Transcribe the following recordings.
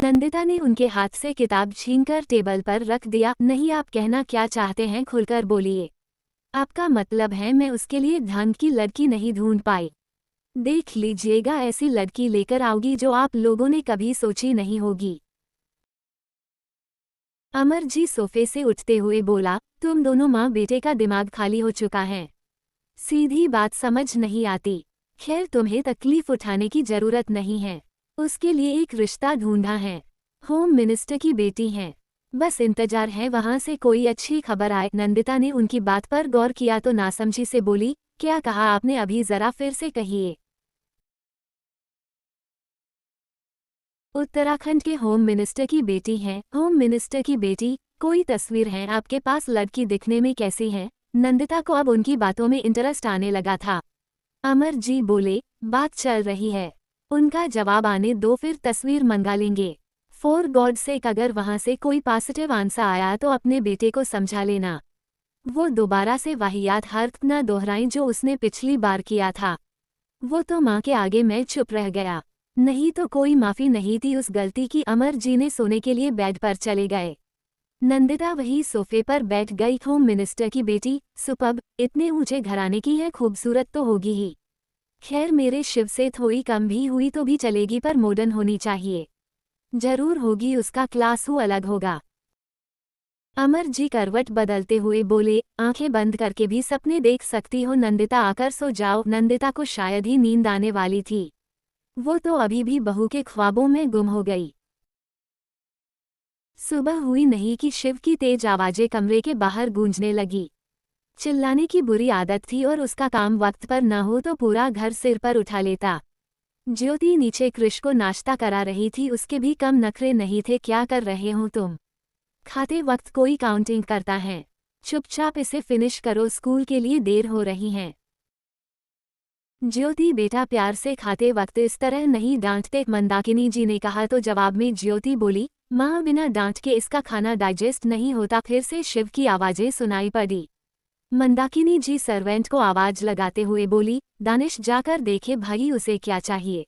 नंदिता ने उनके हाथ से किताब छीनकर टेबल पर रख दिया। नहीं, आप कहना क्या चाहते हैं, खुलकर बोलिए। आपका मतलब है मैं उसके लिए ढंग की लड़की नहीं ढूंढ पाई? देख लीजिएगा, ऐसी लड़की लेकर आओगी जो आप लोगों ने कभी सोची नहीं होगी। अमर जी सोफे से उठते हुए बोला, तुम दोनों माँ बेटे का दिमाग खाली हो चुका है। सीधी बात समझ नहीं आती। खैर, तुम्हें तकलीफ उठाने की जरूरत नहीं है। उसके लिए एक रिश्ता ढूंढा है। होम मिनिस्टर की बेटी हैं। बस इंतजार है वहां से कोई अच्छी खबर आए। नंदिता ने उनकी बात पर गौर किया तो नासमझी से बोली, क्या कहा आपने अभी, जरा फिर से कहिए। उत्तराखंड के होम मिनिस्टर की बेटी हैं। होम मिनिस्टर की बेटी? कोई तस्वीर है आपके पास? लड़की दिखने में कैसी है? नंदिता को अब उनकी बातों में इंटरेस्ट आने लगा था। अमर जी बोले, बात चल रही है, उनका जवाब आने दो, फिर तस्वीर मंगा लेंगे। फॉर गॉड सेक, अगर वहां से कोई पॉजिटिव आंसर आया तो अपने बेटे को समझा लेना। वो दोबारा से वाहियात हरकत न दोहराएं जो उसने पिछली बार किया था। वो तो माँ के आगे मैं चुप रह गया, नहीं तो कोई माफ़ी नहीं थी उस गलती की। अमर जी ने सोने के लिए बेड पर चले गए। नंदिता वही सोफे पर बैठ गई। होम मिनिस्टर की बेटी, सुपर्ब, इतने ऊंचे घराने की है, खूबसूरत तो होगी ही। खैर, मेरे शिव से थोड़ी कम भी हुई तो भी चलेगी, पर मॉडर्न होनी चाहिए। जरूर होगी, उसका क्लास अलग होगा। अमर जी करवट बदलते हुए बोले, आंखें बंद करके भी सपने देख सकती हो नंदिता, आकर सो जाओ। नंदिता को शायद ही नींद आने वाली थी। वो तो अभी भी बहू के ख्वाबों में गुम हो गई। सुबह हुई नहीं कि शिव की तेज आवाजें कमरे के बाहर गूंजने लगी। चिल्लाने की बुरी आदत थी और उसका काम वक्त पर न हो तो पूरा घर सिर पर उठा लेता। ज्योति नीचे कृष को नाश्ता करा रही थी, उसके भी कम नखरे नहीं थे। क्या कर रहे हो तुम? खाते वक्त कोई काउंटिंग करता है? चुपचाप इसे फिनिश करो, स्कूल के लिए देर हो रही है। ज्योति बेटा, प्यार से खाते वक्त इस तरह नहीं डांटते, मंदाकिनी जी ने कहा तो जवाब में ज्योति बोली, माँ बिना डांट के इसका खाना डाइजेस्ट नहीं होता। फिर से शिव की आवाजें सुनाई पड़ी। मंदाकिनी जी सर्वेंट को आवाज लगाते हुए बोली, दानिश जाकर देखे भाई उसे क्या चाहिए।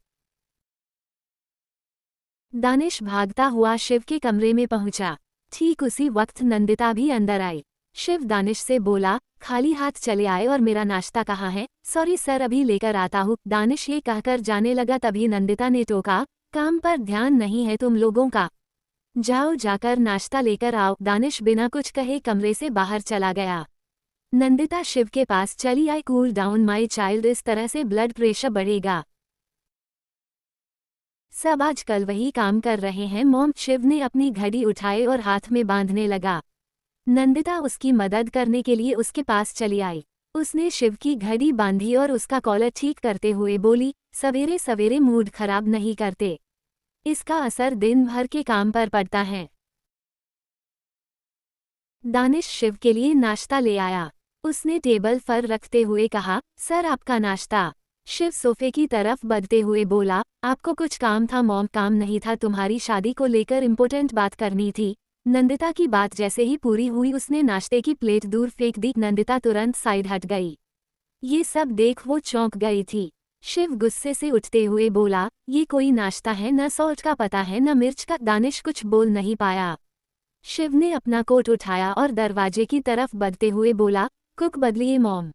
दानिश भागता हुआ शिव के कमरे में पहुंचा। ठीक उसी वक्त नंदिता भी अंदर आई। शिव दानिश से बोला, खाली हाथ चले आए और मेरा नाश्ता कहाँ है? सॉरी सर, अभी लेकर आता हूँ। दानिश ये कहकर जाने लगा, तभी नंदिता ने टोका, काम पर ध्यान नहीं है तुम लोगों का? जाओ जाकर नाश्ता लेकर आओ। दानिश बिना कुछ कहे कमरे से बाहर चला गया। नंदिता शिव के पास चली आई। कूल डाउन माई चाइल्ड, इस तरह से ब्लड प्रेशर बढ़ेगा। सब आजकल वही काम कर रहे हैं मॉम। शिव ने अपनी घड़ी उठाई और हाथ में बांधने लगा। नंदिता उसकी मदद करने के लिए उसके पास चली आई। उसने शिव की घड़ी बांधी और उसका कॉलर ठीक करते हुए बोली, सवेरे सवेरे मूड खराब नहीं करते, इसका असर दिन भर के काम पर पड़ता है। दानिश शिव के लिए नाश्ता ले आया। उसने टेबल पर रखते हुए कहा, सर आपका नाश्ता। शिव सोफे की तरफ बढ़ते हुए बोला, आपको कुछ काम था मॉम? काम नहीं था, तुम्हारी शादी को लेकर इम्पोर्टेंट बात करनी थी। नंदिता की बात जैसे ही पूरी हुई उसने नाश्ते की प्लेट दूर फेंक दी। नंदिता तुरंत साइड हट गई। ये सब देख वो चौंक गई थी। शिव गुस्से से उठते हुए बोला, ये कोई नाश्ता है? न सॉल्ट का पता है न मिर्च का। दानिश कुछ बोल नहीं पाया। शिव ने अपना कोट उठाया और दरवाजे की तरफ बढ़ते हुए बोला, कुक बदलिए मॉम।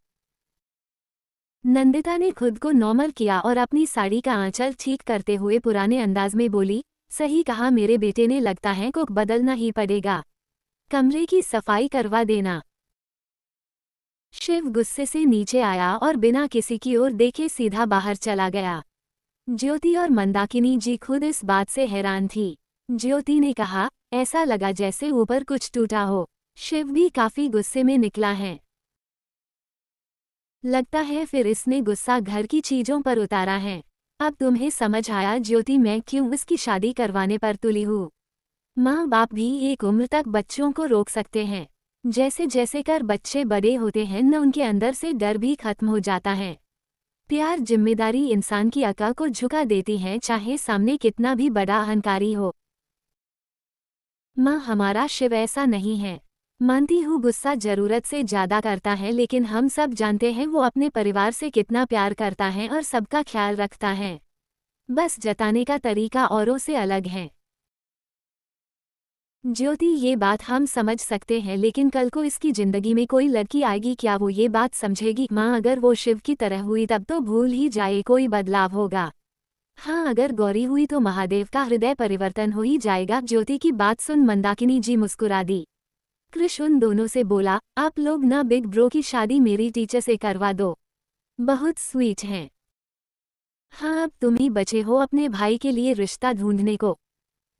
नंदिता ने खुद को नॉर्मल किया और अपनी साड़ी का आंचल ठीक करते हुए पुराने अंदाज में बोली, सही कहा मेरे बेटे ने, लगता है कुक बदलना ही पड़ेगा। कमरे की सफाई करवा देना। शिव गुस्से से नीचे आया और बिना किसी की ओर देखे सीधा बाहर चला गया। ज्योति और मंदाकिनी जी खुद इस बात से हैरान थी। ज्योति ने कहा, ऐसा लगा जैसे ऊपर कुछ टूटा हो। शिव भी काफी गुस्से में निकला है। लगता है फिर इसने गुस्सा घर की चीजों पर उतारा है। अब तुम्हें समझ आया ज्योति, मैं क्यों इसकी शादी करवाने पर तुली हूँ। माँ बाप भी एक उम्र तक बच्चों को रोक सकते हैं, जैसे जैसे कर बच्चे बड़े होते हैं न उनके अंदर से डर भी खत्म हो जाता है। प्यार जिम्मेदारी इंसान की अकल को झुका देती है, चाहे सामने कितना भी बड़ा अहंकारी हो। माँ, हमारा शिव ऐसा नहीं है। मानती हूँ गुस्सा जरूरत से ज्यादा करता है, लेकिन हम सब जानते हैं वो अपने परिवार से कितना प्यार करता है और सबका ख्याल रखता है। बस जताने का तरीका औरों से अलग है। ज्योति, ये बात हम समझ सकते हैं, लेकिन कल को इसकी जिंदगी में कोई लड़की आएगी, क्या वो ये बात समझेगी? माँ, अगर वो शिव की तरह हुई तब तो भूल ही जाए, कोई बदलाव होगा। हाँ, अगर गौरी हुई तो महादेव का हृदय परिवर्तन हो ही जाएगा। ज्योति की बात सुन मंदाकिनी जी मुस्कुरा दी। कृष उन दोनों से बोला, आप लोग ना बिग ब्रो की शादी मेरी टीचर से करवा दो, बहुत स्वीट हैं। हाँ, अब तुम ही बचे हो अपने भाई के लिए रिश्ता ढूंढने को।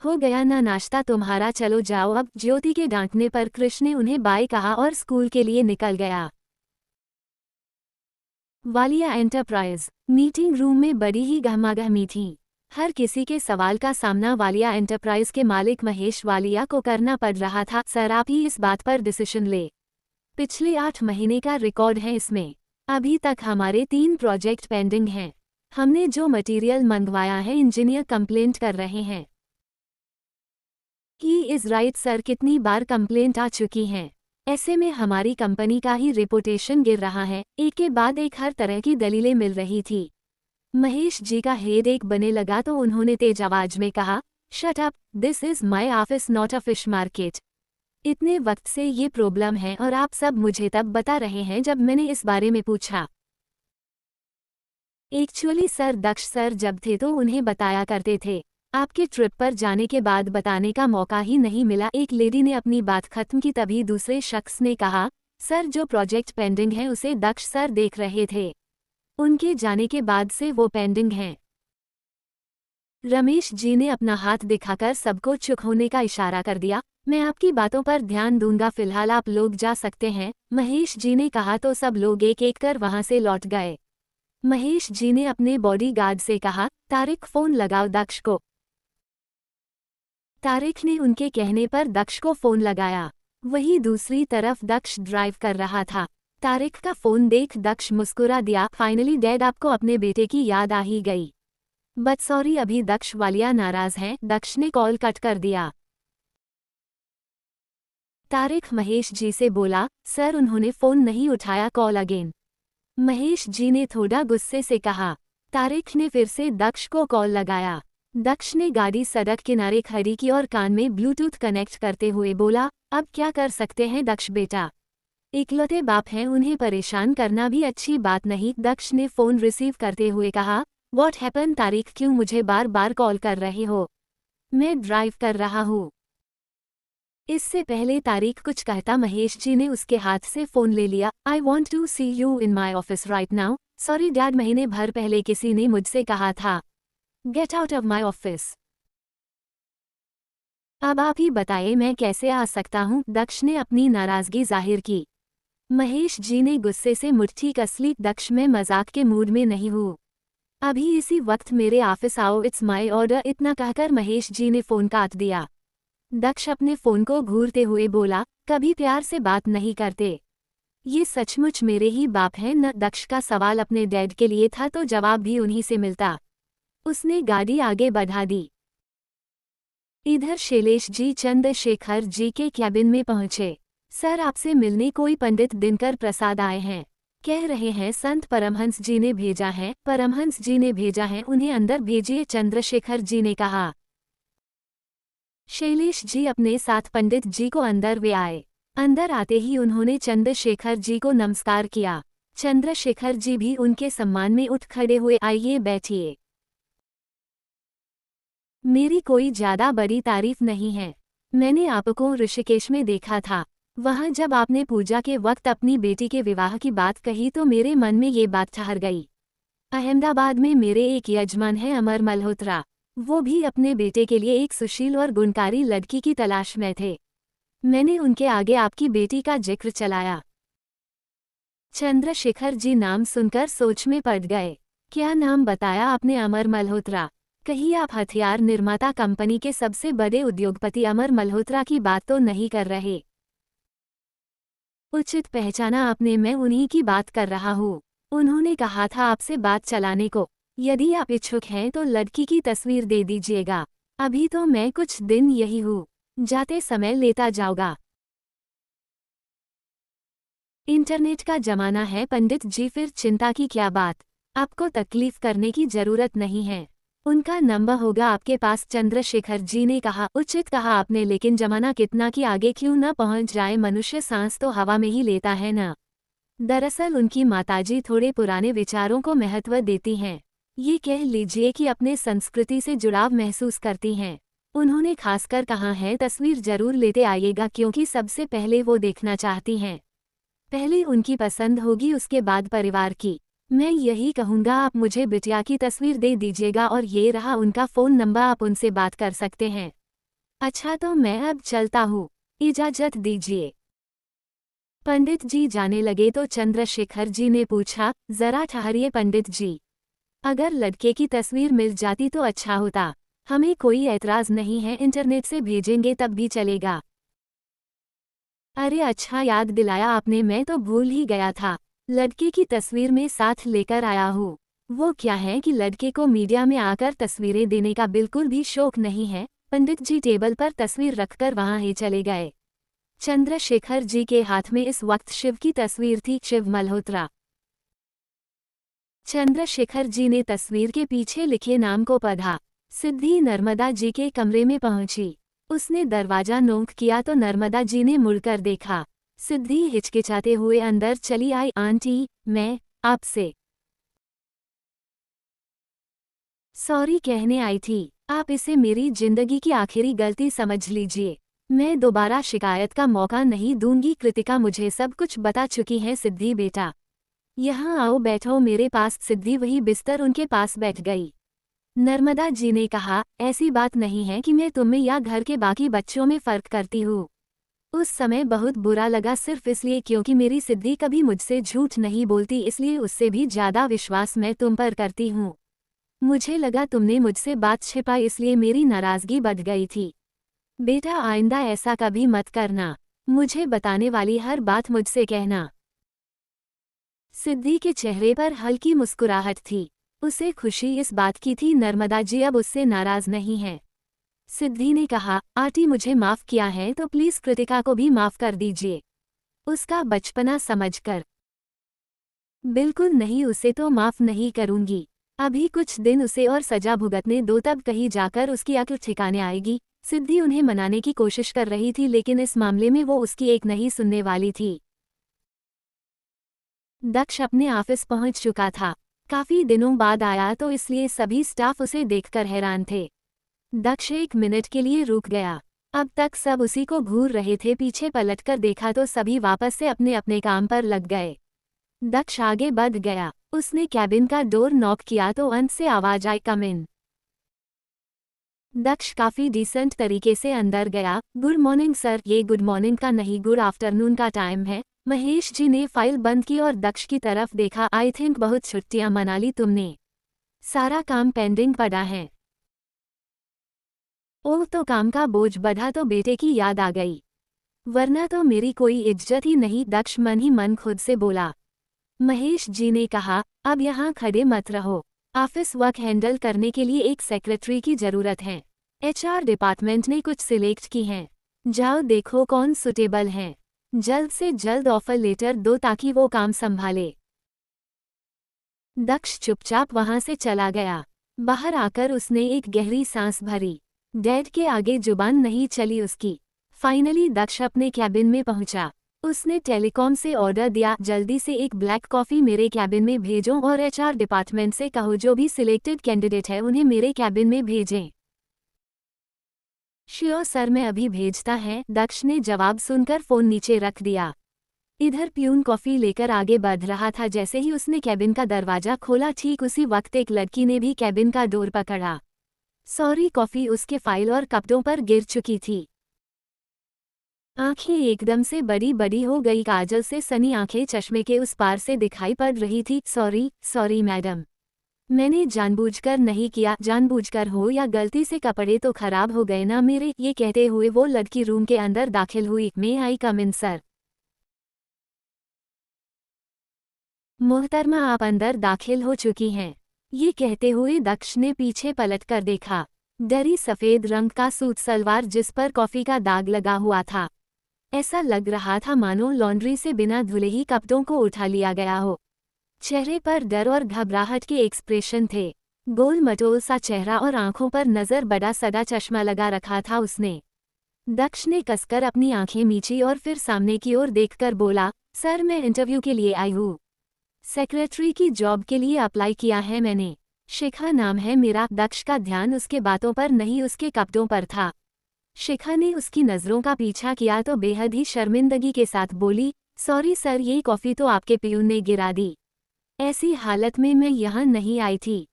हो गया ना नाश्ता तुम्हारा, चलो जाओ अब। ज्योति के डांटने पर कृष ने उन्हें बाय कहा और स्कूल के लिए निकल गया। वालिया एंटरप्राइज मीटिंग रूम में बड़ी ही गहमागहमी थी। हर किसी के सवाल का सामना वालिया एंटरप्राइज के मालिक महेश वालिया को करना पड़ रहा था। सर, आप ही इस बात पर डिसीजन ले। पिछले 8 महीने का रिकॉर्ड है इसमें। अभी तक हमारे 3 प्रोजेक्ट पेंडिंग हैं। हमने जो मटेरियल मंगवाया है, इंजीनियर कंप्लेंट कर रहे हैं। ही इज राइट सर, कितनी बार कंप्लेंट आ चुकी हैं। ऐसे में हमारी कंपनी का ही रेपुटेशन गिर रहा है। एक के बाद एक हर तरह की दलीलें मिल रही थी। महेश जी का हेड एक बने लगा तो उन्होंने तेज आवाज में कहा, shut up, this is my office not a fish market. इतने वक्त से ये प्रॉब्लम है और आप सब मुझे तब बता रहे हैं जब मैंने इस बारे में पूछा। एक्चुअली सर, दक्ष सर जब थे तो उन्हें बताया करते थे। आपके ट्रिप पर जाने के बाद बताने का मौका ही नहीं मिला। एक लेडी ने अपनी बात खत्म की, तभी दूसरे शख्स ने कहा, सर जो प्रोजेक्ट पेंडिंग है उसे दक्ष सर देख रहे थे। उनके जाने के बाद से वो पेंडिंग हैं। रमेश जी ने अपना हाथ दिखाकर सबको चुप होने का इशारा कर दिया। मैं आपकी बातों पर ध्यान दूंगा, फिलहाल आप लोग जा सकते हैं। महेश जी ने कहा तो सब लोग एक एक कर वहां से लौट गए। महेश जी ने अपने बॉडीगार्ड से कहा, तारिक फोन लगाओ दक्ष को। तारिक ने उनके कहने पर दक्ष को फोन लगाया। वहीं दूसरी तरफ दक्ष ड्राइव कर रहा था। तारिक का फोन देख दक्ष मुस्कुरा दिया। फाइनली डैड, आपको अपने बेटे की याद आ ही गई। बट सॉरी, अभी दक्ष वालिया नाराज हैं। दक्ष ने कॉल कट कर दिया। तारिक महेश जी से बोला, सर उन्होंने फोन नहीं उठाया, कॉल अगेन। महेश जी ने थोड़ा गुस्से से कहा। तारिक ने फिर से दक्ष को कॉल लगाया। दक्ष ने गाड़ी सड़क किनारे खड़ी की और कान में ब्लूटूथ कनेक्ट करते हुए बोला, अब क्या कर सकते हैं दक्ष बेटा, इकलौते बाप हैं, उन्हें परेशान करना भी अच्छी बात नहीं। दक्ष ने फोन रिसीव करते हुए कहा, व्हाट हैपन तारिक, क्यों मुझे बार बार कॉल कर रहे हो? मैं ड्राइव कर रहा हूँ। इससे पहले तारिक कुछ कहता, महेश जी ने उसके हाथ से फोन ले लिया। I want to see you in my office right now. Sorry dad, महीने भर पहले किसी ने मुझसे कहा था, get out of my office. अब आप ही बताइए मैं कैसे आ सकता हूँ? दक्ष ने अपनी नाराजगी जाहिर की। महेश जी ने गुस्से से मुट्ठी कस ली। दक्ष, मैं मजाक के मूड में नहीं हूँ, अभी इसी वक्त मेरे ऑफिस आओ, इट्स माई ऑर्डर। इतना कहकर महेश जी ने फोन काट दिया। दक्ष अपने फोन को घूरते हुए बोला, कभी प्यार से बात नहीं करते, ये सचमुच मेरे ही बाप हैं न? दक्ष का सवाल अपने डैड के लिए था तो जवाब भी उन्हीं से मिलता। उसने गाड़ी आगे बढ़ा दी। इधर शैलेश जी चंद्रशेखर जी के कैबिन में पहुंचे। सर, आपसे मिलने कोई पंडित दिनकर प्रसाद आए हैं। कह रहे हैं संत परमहंस जी ने भेजा है। परमहंस जी ने भेजा है, उन्हें अंदर भेजिए, चंद्रशेखर जी ने कहा। शैलेश जी अपने साथ पंडित जी को अंदर वे आए। अंदर आते ही उन्होंने चंद्रशेखर जी को नमस्कार किया। चंद्रशेखर जी भी उनके सम्मान में उठ खड़े हुए, आइए बैठिए। मेरी कोई ज्यादा बड़ी तारीफ नहीं है। मैंने आपको ऋषिकेश में देखा था। वहां जब आपने पूजा के वक्त अपनी बेटी के विवाह की बात कही तो मेरे मन में ये बात ठहर गई। अहमदाबाद में मेरे एक यजमान है अमर मल्होत्रा, वो भी अपने बेटे के लिए एक सुशील और गुणकारी लड़की की तलाश में थे। मैंने उनके आगे आपकी बेटी का जिक्र चलाया। चंद्रशेखर जी नाम सुनकर सोच में पड़ गए। क्या नाम बताया आपने? अमर मल्होत्रा। कहीं आप हथियार निर्माता कंपनी के सबसे बड़े उद्योगपति अमर मल्होत्रा की बात तो नहीं कर रहे? उचित पहचाना आपने, मैं उन्हीं की बात कर रहा हूँ। उन्होंने कहा था आपसे बात चलाने को। यदि आप इच्छुक हैं तो लड़की की तस्वीर दे दीजिएगा। अभी तो मैं कुछ दिन यही हूँ, जाते समय लेता जाऊंगा। इंटरनेट का जमाना है पंडित जी, फिर चिंता की क्या बात? आपको तकलीफ करने की जरूरत नहीं है। उनका नंबर होगा आपके पास, चंद्रशेखर जी ने कहा। उचित कहा आपने, लेकिन जमाना कितना कि आगे क्यों न पहुंच जाए, मनुष्य सांस तो हवा में ही लेता है ना। दरअसल उनकी माताजी थोड़े पुराने विचारों को महत्व देती हैं। ये कह लीजिए कि अपने संस्कृति से जुड़ाव महसूस करती हैं। उन्होंने खासकर कहा है, तस्वीर जरूर लेते आइएगा, क्योंकि सबसे पहले वो देखना चाहती हैं। पहले उनकी पसंद होगी, उसके बाद परिवार की। मैं यही कहूँगा, आप मुझे बिटिया की तस्वीर दे दीजिएगा, और ये रहा उनका फ़ोन नंबर, आप उनसे बात कर सकते हैं। अच्छा, तो मैं अब चलता हूँ, इजाज़त दीजिए। पंडित जी जाने लगे तो चंद्रशेखर जी ने पूछा, जरा ठहरिए पंडित जी, अगर लड़के की तस्वीर मिल जाती तो अच्छा होता। हमें कोई ऐतराज़ नहीं है, इंटरनेट से भेजेंगे तब भी चलेगा। अरे अच्छा याद दिलाया आपने, मैं तो भूल ही गया था। लड़के की तस्वीर में साथ लेकर आया हूँ। वो क्या है कि लड़के को मीडिया में आकर तस्वीरें देने का बिल्कुल भी शौक नहीं है। पंडित जी टेबल पर तस्वीर रखकर वहाँ ही चले गए। चंद्रशेखर जी के हाथ में इस वक्त शिव की तस्वीर थी, शिव मल्होत्रा। चंद्रशेखर जी ने तस्वीर के पीछे लिखे नाम को पढ़ा। सिद्धि नर्मदा जी के कमरे में पहुंची। उसने दरवाजा नोक किया तो नर्मदा जी ने मुड़कर देखा। सिद्धि हिचकिचाते हुए अंदर चली आई। आंटी, मैं आपसे सॉरी कहने आई थी। आप इसे मेरी जिंदगी की आखिरी गलती समझ लीजिए। मैं दोबारा शिकायत का मौका नहीं दूंगी। कृतिका मुझे सब कुछ बता चुकी है। सिद्धि बेटा, यहाँ आओ, बैठो मेरे पास। सिद्धि वही बिस्तर उनके पास बैठ गई। नर्मदा जी ने कहा, ऐसी बात नहीं है कि मैं तुम्हें या घर के बाकी बच्चों में फर्क करती हूँ। उस समय बहुत बुरा लगा, सिर्फ इसलिए क्योंकि मेरी सिद्धि कभी मुझसे झूठ नहीं बोलती, इसलिए उससे भी ज्यादा विश्वास मैं तुम पर करती हूँ। मुझे लगा तुमने मुझसे बात छिपाई, इसलिए मेरी नाराजगी बढ़ गई थी। बेटा, आइंदा ऐसा कभी मत करना। मुझे बताने वाली हर बात मुझसे कहना। सिद्धि के चेहरे पर हल्की मुस्कुराहट थी। उसे खुशी इस बात की थी नर्मदा जी अब उससे नाराज नहीं है। सिद्धि ने कहा, आंटी मुझे माफ किया है तो प्लीज कृतिका को भी माफ कर दीजिए। उसका बचपना समझकर। बिल्कुल नहीं, उसे तो माफ नहीं करूंगी। अभी कुछ दिन उसे और सजा भुगतने दो, तब कहीं जाकर उसकी अक्ल ठिकाने आएगी। सिद्धि उन्हें मनाने की कोशिश कर रही थी, लेकिन इस मामले में वो उसकी एक नहीं सुनने वाली थी। दक्ष अपने ऑफिस पहुंच चुका था। काफी दिनों बाद आया तो इसलिए सभी स्टाफ उसे देखकर हैरान थे। दक्ष एक मिनट के लिए रुक गया। अब तक सब उसी को घूर रहे थे। पीछे पलटकर देखा तो सभी वापस से अपने अपने काम पर लग गए। दक्ष आगे बढ़ गया। उसने कैबिन का डोर नॉक किया तो अंत से आवाज आई, कम इन। दक्ष काफी डिसेंट तरीके से अंदर गया। Good morning sir. ये गुड मॉर्निंग का नहीं, गुड आफ्टरनून का टाइम है। महेश जी ने फाइल बंद की और दक्ष की तरफ देखा। आई थिंक बहुत छुट्टियां मना ली तुमने। सारा काम पेंडिंग पड़ा है। ओह, तो काम का बोझ बढ़ा तो बेटे की याद आ गई, वरना तो मेरी कोई इज्जत ही नहीं। दक्ष मन ही मन खुद से बोला। महेश जी ने कहा, अब यहाँ खड़े मत रहो। ऑफिस वर्क हैंडल करने के लिए एक सेक्रेटरी की जरूरत है। एचआर डिपार्टमेंट ने कुछ सिलेक्ट की हैं। जाओ देखो कौन सुटेबल हैं। जल्द से जल्द ऑफर लेटर दो ताकि वो काम संभाले। दक्ष चुपचाप वहां से चला गया। बाहर आकर उसने एक गहरी सांस भरी। डैड के आगे जुबान नहीं चली उसकी। फाइनली दक्ष अपने कैबिन में पहुंचा। उसने टेलीकॉम से ऑर्डर दिया, जल्दी से एक ब्लैक कॉफ़ी मेरे कैबिन में भेजो और एचआर डिपार्टमेंट से कहो जो भी सिलेक्टेड कैंडिडेट है उन्हें मेरे कैबिन में भेजें। श्योर सर, मैं अभी भेजता है। दक्ष ने जवाब सुनकर फ़ोन नीचे रख दिया। इधर प्यून कॉफ़ी लेकर आगे बढ़ रहा था। जैसे ही उसने कैबिन का दरवाज़ा खोला, ठीक उसी वक्त एक लड़की ने भी कैबिन का डोर पकड़ा। सॉरी, कॉफ़ी उसके फाइल और कपड़ों पर गिर चुकी थी। आंखें एकदम से बड़ी बड़ी हो गई। काजल से सनी आंखें चश्मे के उस पार से दिखाई पड़ रही थी। सॉरी सॉरी मैडम, मैंने जानबूझकर नहीं किया। जानबूझकर हो या गलती से, कपड़े तो खराब हो गए ना मेरे। ये कहते हुए वो लड़की रूम के अंदर दाखिल हुई। मे आई कम इन सर। मोहतरमा, आप अंदर दाखिल हो चुकी हैं। ये कहते हुए दक्ष ने पीछे पलटकर देखा। डरी सफ़ेद रंग का सूट सलवार जिस पर कॉफ़ी का दाग लगा हुआ था। ऐसा लग रहा था मानो लॉन्ड्री से बिना धुले ही कपड़ों को उठा लिया गया हो। चेहरे पर डर और घबराहट के एक्सप्रेशन थे। गोल मटोल सा चेहरा और आंखों पर नजर बड़ा सदा चश्मा लगा रखा था उसने। दक्ष ने कसकर अपनी आंखें मींची और फिर सामने की ओर देखकर बोला, सर मैं इंटरव्यू के लिए आई हूँ। सेक्रेटरी की जॉब के लिए अप्लाई किया है मैंने। शिखा नाम है मेरा। दक्ष का ध्यान उसके बातों पर नहीं उसके कपड़ों पर था। शिखा ने उसकी नज़रों का पीछा किया तो बेहद ही शर्मिंदगी के साथ बोली, सॉरी सर ये कॉफ़ी तो आपके पियून ने गिरा दी। ऐसी हालत में मैं यहाँ नहीं आई थी।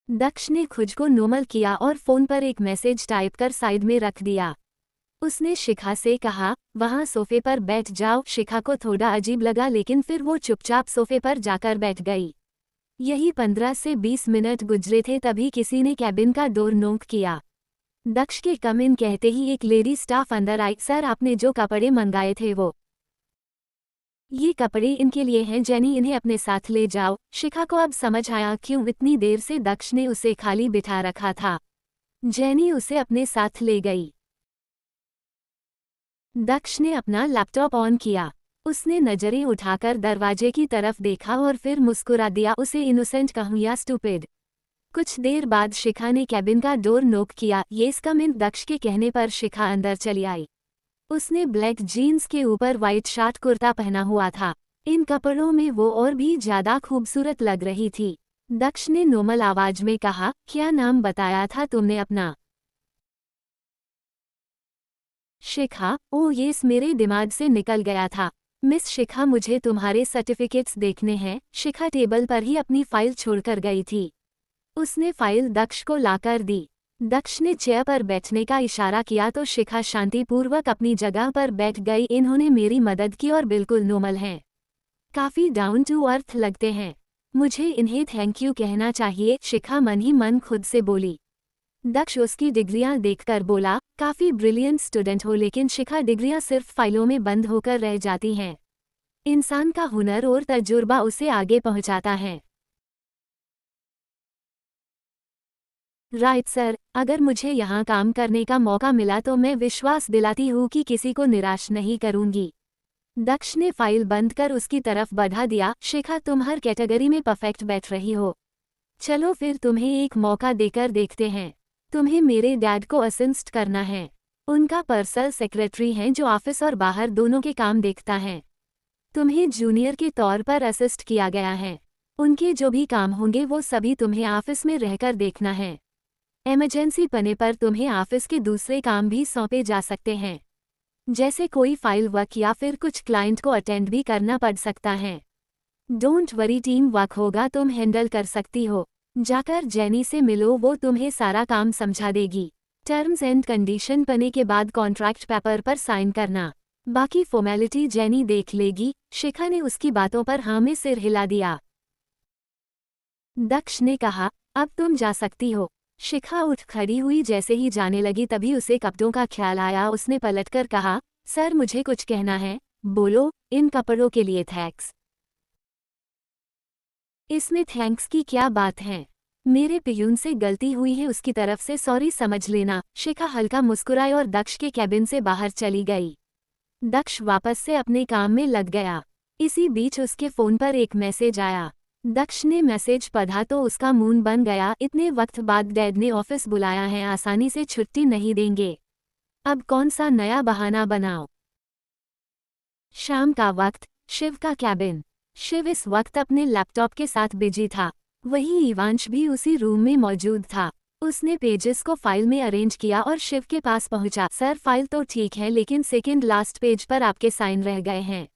दक्ष ने खुद को नॉर्मल किया और फ़ोन पर एक मैसेज टाइप कर साइड में रख दिया। उसने शिखा से कहा, वहाँ सोफे पर बैठ जाओ। शिखा को थोड़ा अजीब लगा लेकिन फिर वो चुपचाप सोफे पर जाकर बैठ गई। यही 15 से 20 मिनट गुजरे थे तभी किसी ने कैबिन का डोर नॉक किया। दक्ष के कम इन कहते ही एक लेडी स्टाफ अंदर आई। सर आपने जो कपड़े मंगाए थे वो ये कपड़े इनके लिए हैं जेनी, इन्हें अपने साथ ले जाओ। शिखा को अब समझ आया क्यों इतनी देर से दक्ष ने उसे खाली बिठा रखा था। जेनी उसे अपने साथ ले गई। दक्ष ने अपना लैपटॉप ऑन किया। उसने नजरें उठाकर दरवाजे की तरफ देखा और फिर मुस्कुरा दिया। उसे इनोसेंट कहूं या स्टूपिड। कुछ देर बाद शिखा ने कैबिन का डोर नॉक किया। येस कम इन। दक्ष के कहने पर शिखा अंदर चली आई। उसने ब्लैक जीन्स के ऊपर वाइट शर्ट कुर्ता पहना हुआ था। इन कपड़ों में वो और भी ज्यादा खूबसूरत लग रही थी। दक्ष ने नॉर्मल आवाज में कहा, क्या नाम बताया था तुमने अपना? शिखा। ओह येस मेरे दिमाग से निकल गया था। मिस शिखा मुझे तुम्हारे सर्टिफिकेट्स देखने हैं। शिखा टेबल पर ही अपनी फाइल छोड़कर गई थी। उसने फाइल दक्ष को लाकर दी। दक्ष ने चेयर पर बैठने का इशारा किया तो शिखा शांतिपूर्वक अपनी जगह पर बैठ गई। इन्होंने मेरी मदद की और बिल्कुल नॉर्मल हैं। काफी डाउन टू अर्थ लगते हैं। मुझे इन्हें थैंक यू कहना चाहिए। शिखा मन ही मन खुद से बोली। दक्ष उसकी डिग्रियां देखकर बोला, काफी ब्रिलियंट स्टूडेंट हो लेकिन शिखा डिग्रियां सिर्फ फाइलों में बंद होकर रह जाती हैं। इंसान का हुनर और तजुर्बा उसे आगे पहुंचाता है। राइट सर, अगर मुझे यहाँ काम करने का मौका मिला तो मैं विश्वास दिलाती हूँ कि किसी को निराश नहीं करूँगी। दक्ष ने फाइल बंद कर उसकी तरफ बढ़ा दिया। शिखा तुम हर कैटेगरी में परफेक्ट बैठ रही हो। चलो फिर तुम्हें एक मौका देकर देखते हैं। तुम्हें मेरे डैड को असिस्ट करना है। उनका पर्सनल सेक्रेटरी हैं जो ऑफिस और बाहर दोनों के काम देखता है। तुम्हें जूनियर के तौर पर असिस्ट किया गया है। उनके जो भी काम होंगे वो सभी तुम्हें ऑफिस में रहकर देखना है। इमरजेंसी पने पर तुम्हें ऑफिस के दूसरे काम भी सौंपे जा सकते हैं, जैसे कोई फाइल वर्क या फिर कुछ क्लाइंट को अटेंड भी करना पड़ सकता है। डोंट वरी, टीम वर्क होगा, तुम हैंडल कर सकती हो। जाकर जेनी से मिलो, वो तुम्हें सारा काम समझा देगी। टर्म्स एंड कंडीशन पने के बाद कॉन्ट्रैक्ट पेपर पर साइन करना। बाकी फॉर्मेलिटी जेनी देख लेगी। शिखा ने उसकी बातों पर हाँ में सिर हिला दिया। दक्ष ने कहा, अब तुम जा सकती हो। शिखा उठ खड़ी हुई। जैसे ही जाने लगी तभी उसे कपड़ों का ख्याल आया। उसने पलटकर कहा, सर मुझे कुछ कहना है। बोलो। इन कपड़ों के लिए थैंक्स। इसमें थैंक्स की क्या बात है? मेरे पियून से गलती हुई है, उसकी तरफ से सॉरी समझ लेना। शिखा हल्का मुस्कुराई और दक्ष के कैबिन से बाहर चली गई। दक्ष वापस से अपने काम में लग गया। इसी बीच उसके फ़ोन पर एक मैसेज आया। दक्ष ने मैसेज पढ़ा तो उसका मुंह बन गया। इतने वक्त बाद डैड ने ऑफिस बुलाया है, आसानी से छुट्टी नहीं देंगे। अब कौन सा नया बहाना बनाओ। शाम का वक्त, शिव का कैबिन। शिव इस वक्त अपने लैपटॉप के साथ बिजी था। वहीं इवांश भी उसी रूम में मौजूद था। उसने पेजेस को फाइल में अरेंज किया और शिव के पास पहुंचा। सर फाइल तो ठीक है लेकिन सेकंड लास्ट पेज पर आपके साइन रह गए हैं।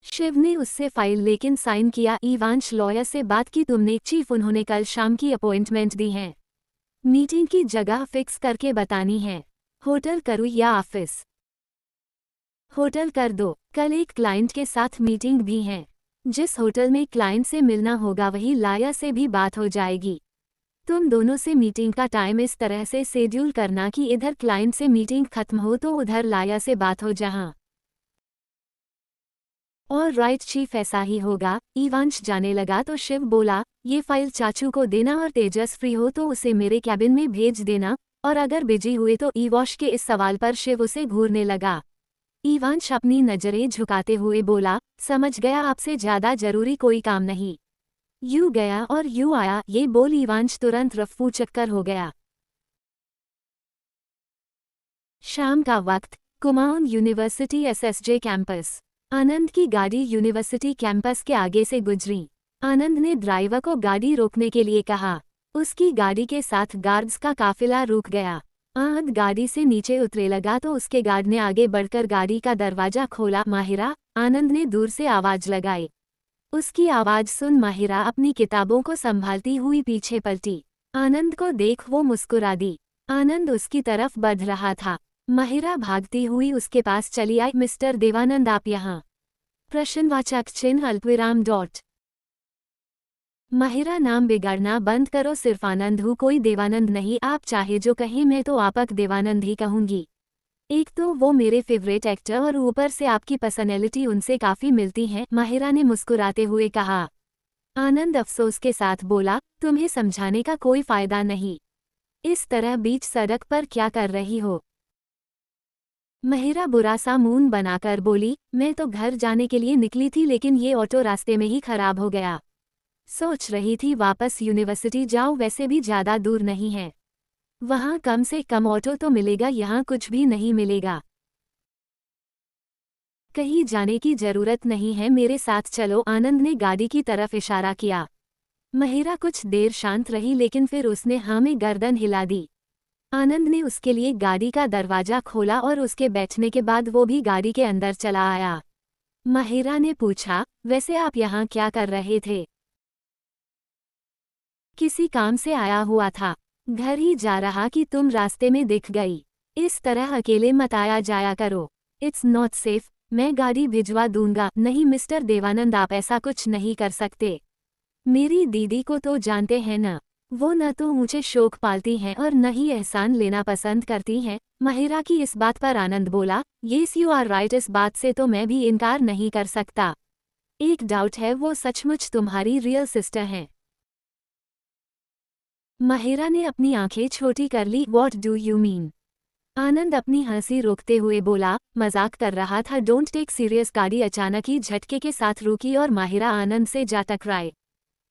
शिव ने उससे फाइल लेकिन साइन किया। इवांश लॉयर से बात की तुमने? चीफ उन्होंने कल शाम की अपॉइंटमेंट दी है। मीटिंग की जगह फिक्स करके बतानी है। होटल करूँ या ऑफिस? होटल कर दो। कल एक क्लाइंट के साथ मीटिंग भी है। जिस होटल में क्लाइंट से मिलना होगा वही लाया से भी बात हो जाएगी। तुम दोनों से मीटिंग का टाइम इस तरह से शेड्यूल करना कि इधर क्लाइंट से मीटिंग खत्म हो तो उधर लाया से बात हो जहां। और राइट चीफ, ऐसा ही होगा। इवांश जाने लगा तो शिव बोला, ये फाइल चाचू को देना और तेजस फ्री हो तो उसे मेरे कैबिन में भेज देना, और अगर बिजी हुए तो इवांश के इस सवाल पर शिव उसे घूरने लगा। इवांश अपनी नजरें झुकाते हुए बोला, समझ गया, आपसे ज्यादा जरूरी कोई काम नहीं। यू गया और यू आया, ये बोल इवांश तुरंत रफ्फू चक्कर हो गया। शाम का वक्त, कुमाऊन यूनिवर्सिटी एसएसजे कैंपस। आनंद की गाड़ी यूनिवर्सिटी कैंपस के आगे से गुजरी। आनंद ने ड्राइवर को गाड़ी रोकने के लिए कहा। उसकी गाड़ी के साथ गार्ड्स का काफिला रुक गया। आनंद गाड़ी से नीचे उतरे लगा तो उसके गार्ड ने आगे बढ़कर गाड़ी का दरवाजा खोला। माहिरा, आनंद ने दूर से आवाज लगाई। उसकी आवाज सुन माहिरा अपनी किताबों को संभालती हुई पीछे पलटी। आनंद को देख वो मुस्कुरा दी। आनंद उसकी तरफ बढ़ रहा था। माहिरा भागती हुई उसके पास चली आई। मिस्टर देवानंद, आप यहाँ? प्रश्नवाचक चिन्ह अल्पविराम डॉट। माहिरा, नाम बिगाड़ना बंद करो, सिर्फ आनंद हूँ, कोई देवानंद नहीं। आप चाहे जो कहें, मैं तो आपक देवानंद ही कहूंगी। एक तो वो मेरे फेवरेट एक्टर और ऊपर से आपकी पर्सनैलिटी उनसे काफी मिलती है, माहिरा ने मुस्कुराते हुए कहा। आनंद अफसोस के साथ बोला, तुम्हें समझाने का कोई फायदा नहीं। इस तरह बीच सड़क पर क्या कर रही हो? माहिरा बुरा सा मुंह बनाकर बोली, मैं तो घर जाने के लिए निकली थी, लेकिन ये ऑटो रास्ते में ही खराब हो गया। सोच रही थी वापस यूनिवर्सिटी जाऊं, वैसे भी ज्यादा दूर नहीं है। वहां कम से कम ऑटो तो मिलेगा, यहाँ कुछ भी नहीं मिलेगा। कहीं जाने की जरूरत नहीं है, मेरे साथ चलो। आनंद ने गाड़ी की तरफ इशारा किया। माहिरा कुछ देर शांत रही, लेकिन फिर उसने हाँ में गर्दन हिला दी। आनंद ने उसके लिए गाड़ी का दरवाजा खोला और उसके बैठने के बाद वो भी गाड़ी के अंदर चला आया। माहिरा ने पूछा, वैसे आप यहाँ क्या कर रहे थे? किसी काम से आया हुआ था, घर ही जा रहा कि तुम रास्ते में दिख गई। इस तरह अकेले मत आया जाया करो, इट्स नॉट सेफ। मैं गाड़ी भिजवा दूंगा। नहीं मिस्टर देवानंद, आप ऐसा कुछ नहीं कर सकते। मेरी दीदी को तो जानते हैं ना, वो न तो ऊंचे शौक पालती हैं और न ही एहसान लेना पसंद करती हैं। माहिरा की इस बात पर आनंद बोला, येस यू आर राइट, इस बात से तो मैं भी इनकार नहीं कर सकता। एक डाउट है, वो सचमुच तुम्हारी रियल सिस्टर हैं? माहिरा ने अपनी आंखें छोटी कर ली। What do you mean? Anand अपनी हंसी रोकते हुए बोला, मजाक कर रहा था, डोंट टेक सीरियस। गाड़ी अचानक ही झटके के साथ रुकी और माहिरा आनंद से जा टकराए।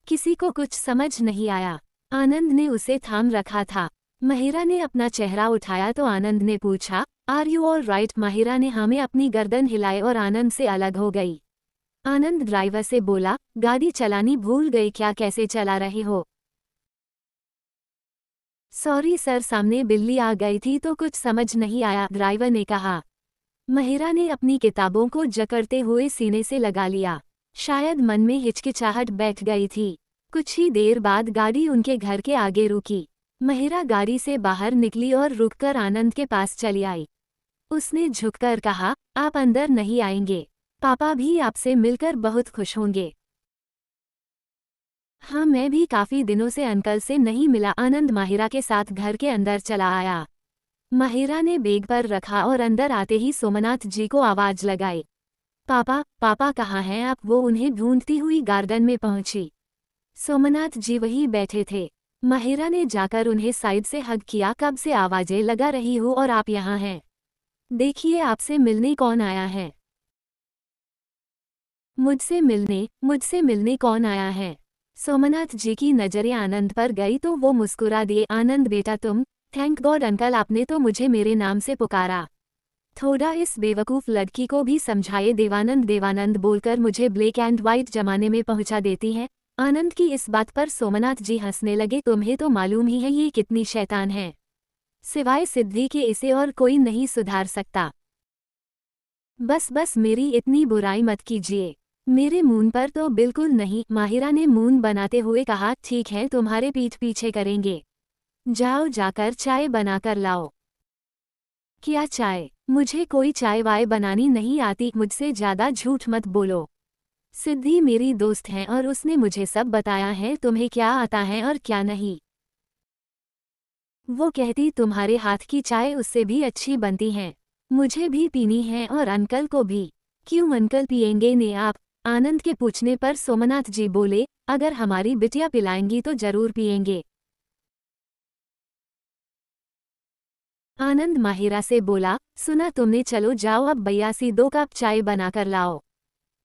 किसी को कुछ समझ नहीं आया। आनंद ने उसे थाम रखा था। माहिरा ने अपना चेहरा उठाया तो आनंद ने पूछा, are you all right? Mahira ने हाँ में अपनी गर्दन हिलाई और आनंद से अलग हो गई। आनंद ड्राइवर से बोला, गाड़ी चलानी भूल गए क्या? कैसे चला रहे हो? सॉरी सर, सामने बिल्ली आ गई थी तो कुछ समझ नहीं आया, ड्राइवर ने कहा। माहिरा ने अपनी किताबों को जकड़ते हुए सीने से लगा लिया। शायद मन में हिचकिचाहट बैठ गई थी। कुछ ही देर बाद गाड़ी उनके घर के आगे रुकी। माहिरा गाड़ी से बाहर निकली और रुककर आनंद के पास चली आई। उसने झुककर कहा, आप अंदर नहीं आएंगे? पापा भी आपसे मिलकर बहुत खुश होंगे। हाँ, मैं भी काफी दिनों से अंकल से नहीं मिला। आनंद माहिरा के साथ घर के अंदर चला आया। माहिरा ने बैग पर रखा और अंदर आते ही सोमनाथ जी को आवाज लगाई। पापा, पापा कहाँ हैं आप? वो उन्हें ढूंढती हुई गार्डन में पहुंची। सोमनाथ जी वहीं बैठे थे। माहिरा ने जाकर उन्हें साइड से हग किया। कब से आवाजें लगा रही हूँ और आप यहाँ हैं? देखिए, आपसे मिलने कौन आया है? मुझसे मिलने कौन आया है? सोमनाथ जी की नजरें आनंद पर गई तो वो मुस्कुरा दिए। आनंद बेटा तुम? थैंक गॉड अंकल, आपने तो मुझे मेरे नाम से पुकारा। थोड़ा इस बेवकूफ़ लड़की को भी समझाइए। देवानंद देवानंद बोलकर मुझे ब्लैक एंड व्हाइट जमाने में पहुंचा देती है। आनंद की इस बात पर सोमनाथ जी हंसने लगे। तुम्हें तो मालूम ही है ये कितनी शैतान है। सिवाय सिद्धि के इसे और कोई नहीं सुधार सकता। बस बस मेरी इतनी बुराई मत कीजिए। मेरे मुंह पर तो बिल्कुल नहीं, माहिरा ने मुंह बनाते हुए कहा। ठीक है, तुम्हारे पीठ पीछे करेंगे। जाओ, जाकर चाय बनाकर लाओ। क्या चाय? मुझे कोई चाय वाय बनानी नहीं आती, मुझसे ज्यादा झूठ मत बोलो। सिद्धि मेरी दोस्त है और उसने मुझे सब बताया है तुम्हें क्या आता है और क्या नहीं। वो कहती तुम्हारे हाथ की चाय उससे भी अच्छी बनती है। मुझे भी पीनी है और अंकल को भी। क्यों अंकल पिएंगे ने आप? आनंद के पूछने पर सोमनाथ जी बोले, अगर हमारी बिटिया पिलाएंगी तो जरूर पिएंगे। आनंद माहिरा से बोला, सुना तुमने, चलो जाओ अब बयासी 2 कप चाय बनाकर लाओ।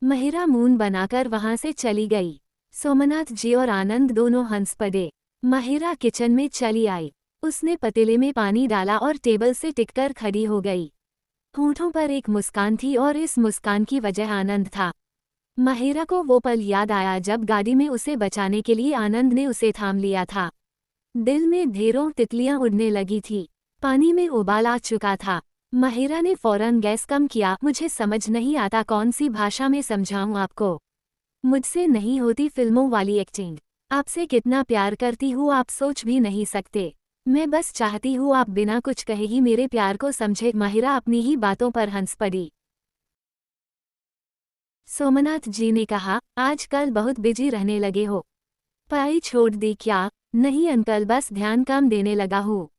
माहिरा मुंह बनाकर वहां से चली गई। सोमनाथ जी और आनंद दोनों हंस पड़े। माहिरा किचन में चली आई। उसने पतीले में पानी डाला और टेबल से टिककर खड़ी हो गई। होठों पर एक मुस्कान थी और इस मुस्कान की वजह आनंद था। माहिरा को वो पल याद आया जब गाड़ी में उसे बचाने के लिए आनंद ने उसे थाम लिया था। दिल में ढेरों तितलियां उड़ने लगी थी। पानी में उबाल आ चुका था। माहिरा ने फौरन गैस कम किया। मुझे समझ नहीं आता कौन सी भाषा में समझाऊं आपको। मुझसे नहीं होती फिल्मों वाली एक्टिंग। आपसे कितना प्यार करती हूँ आप सोच भी नहीं सकते। मैं बस चाहती हूँ आप बिना कुछ कहे ही मेरे प्यार को समझे। माहिरा अपनी ही बातों पर हंस पड़ी। सोमनाथ जी ने कहा, आजकल बहुत बिजी रहने लगे हो। पढ़ाई छोड़ दी क्या? नहीं अंकल, बस ध्यान कम देने लगा हूँ।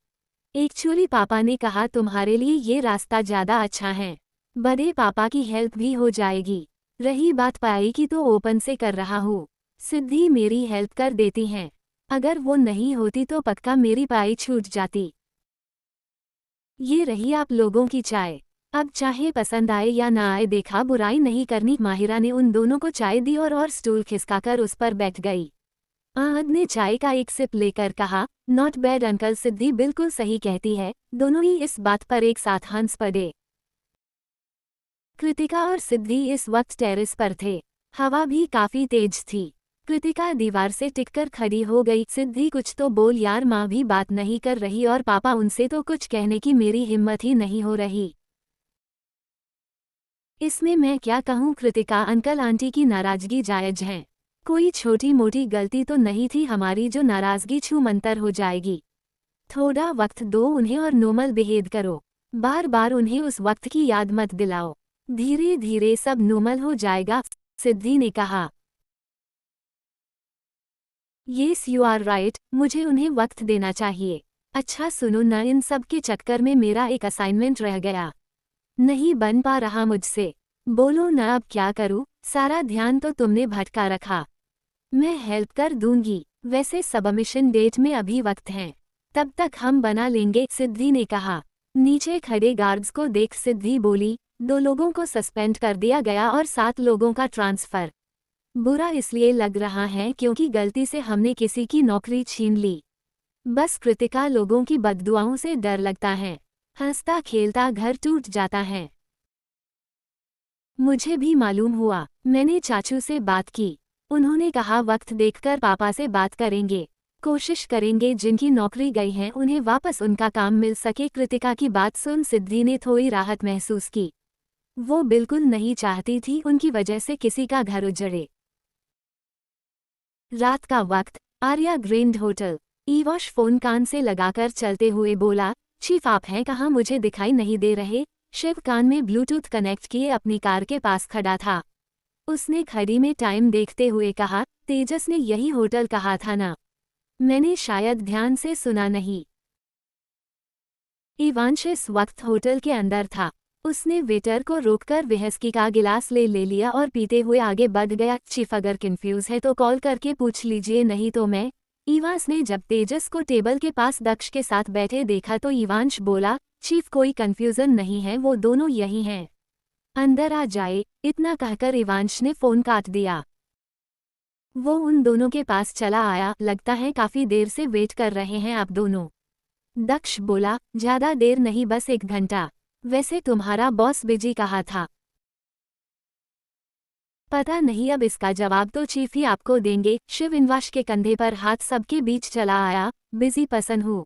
एक्चुअली पापा ने कहा तुम्हारे लिए ये रास्ता ज़्यादा अच्छा है। बड़े पापा की हेल्प भी हो जाएगी। रही बात पढ़ाई की तो ओपन से कर रहा हूँ। सिद्धि मेरी हेल्प कर देती हैं। अगर वो नहीं होती तो पक्का मेरी पढ़ाई छूट जाती। ये रही आप लोगों की चाय। अब चाहे पसंद आए या ना आए, देखा बुराई नहीं करनी। माहिरा ने उन दोनों को चाय दी और स्टूल खिसकाकर उस पर बैठ गई। आहद ने चाय का एक सिप लेकर कहा, नॉट बैड अंकल, सिद्धि बिल्कुल सही कहती है। दोनों ही इस बात पर एक साथ हंस पड़े। कृतिका और सिद्धि इस वक्त टेरेस पर थे। हवा भी काफी तेज थी। कृतिका दीवार से टिककर खड़ी हो गई। सिद्धि कुछ तो बोल यार, माँ भी बात नहीं कर रही और पापा उनसे तो कुछ कहने की मेरी हिम्मत ही नहीं हो रही। इसमें मैं क्या कहूँ कृतिका, अंकल आंटी की नाराजगी जायज है। कोई छोटी मोटी गलती तो नहीं थी हमारी जो नाराजगी छू मंतर हो जाएगी। थोड़ा वक्त दो उन्हें और नॉर्मल बिहेव करो। बार बार उन्हें उस वक्त की याद मत दिलाओ। धीरे धीरे सब नॉर्मल हो जाएगा, सिद्धि ने कहा। येस यू आर राइट, मुझे उन्हें वक्त देना चाहिए। अच्छा सुनो न, इन सब के चक्कर में मेरा एक असाइनमेंट रह गया। नहीं बन पा रहा मुझसे। बोलो न अब क्या करूँ, सारा ध्यान तो तुमने भटका रखा। मैं हेल्प कर दूंगी। वैसे सबमिशन डेट में अभी वक्त है, तब तक हम बना लेंगे, सिद्धि ने कहा। नीचे खड़े गार्ड्स को देख सिद्धि बोली, 2 लोगों को सस्पेंड कर दिया गया और 7 लोगों का ट्रांसफर। बुरा इसलिए लग रहा है क्योंकि गलती से हमने किसी की नौकरी छीन ली। बस कृतिका, लोगों की बददुआओं से डर लगता है। हंसता खेलता घर टूट जाता है। मुझे भी मालूम हुआ। मैंने चाचू से बात की। उन्होंने कहा वक्त देखकर पापा से बात करेंगे। कोशिश करेंगे जिनकी नौकरी गई है उन्हें वापस उनका काम मिल सके। कृतिका की बात सुन सिद्धि ने थोड़ी राहत महसूस की। वो बिल्कुल नहीं चाहती थी उनकी वजह से किसी का घर उजड़े। रात का वक्त, आर्या ग्रैंड होटल। ईवॉश फोन कान से लगाकर चलते हुए बोला, चीफ आप हैं कहाँ, मुझे दिखाई नहीं दे रहे। शिव कान में ब्लूटूथ कनेक्ट किए अपनी कार के पास खड़ा था। उसने घड़ी में टाइम देखते हुए कहा, तेजस ने यही होटल कहा था ना? मैंने शायद ध्यान से सुना नहीं। इवांश इस वक्त होटल के अंदर था। उसने वेटर को रोककर विस्की का गिलास ले लिया और पीते हुए आगे बढ़ गया। चीफ अगर कंफ्यूज है तो कॉल करके पूछ लीजिए, नहीं तो मैं। इवांश ने जब तेजस को टेबल के पास दक्ष के साथ बैठे देखा तो इवांश बोला, चीफ कोई कंफ्यूजन नहीं है, वो दोनों यही हैं। अंदर आ जाए। इतना कहकर इवांश ने फोन काट दिया। वो उन दोनों के पास चला आया। लगता है काफी देर से वेट कर रहे हैं आप दोनों। दक्ष बोला, ज्यादा देर नहीं, बस 1 घंटा। वैसे तुम्हारा बॉस बिजी कहा था? पता नहीं, अब इसका जवाब तो चीफ ही आपको देंगे। शिव इनवाश के कंधे पर हाथ सबके बीच चला आया। बिजी पर्सन हूँ।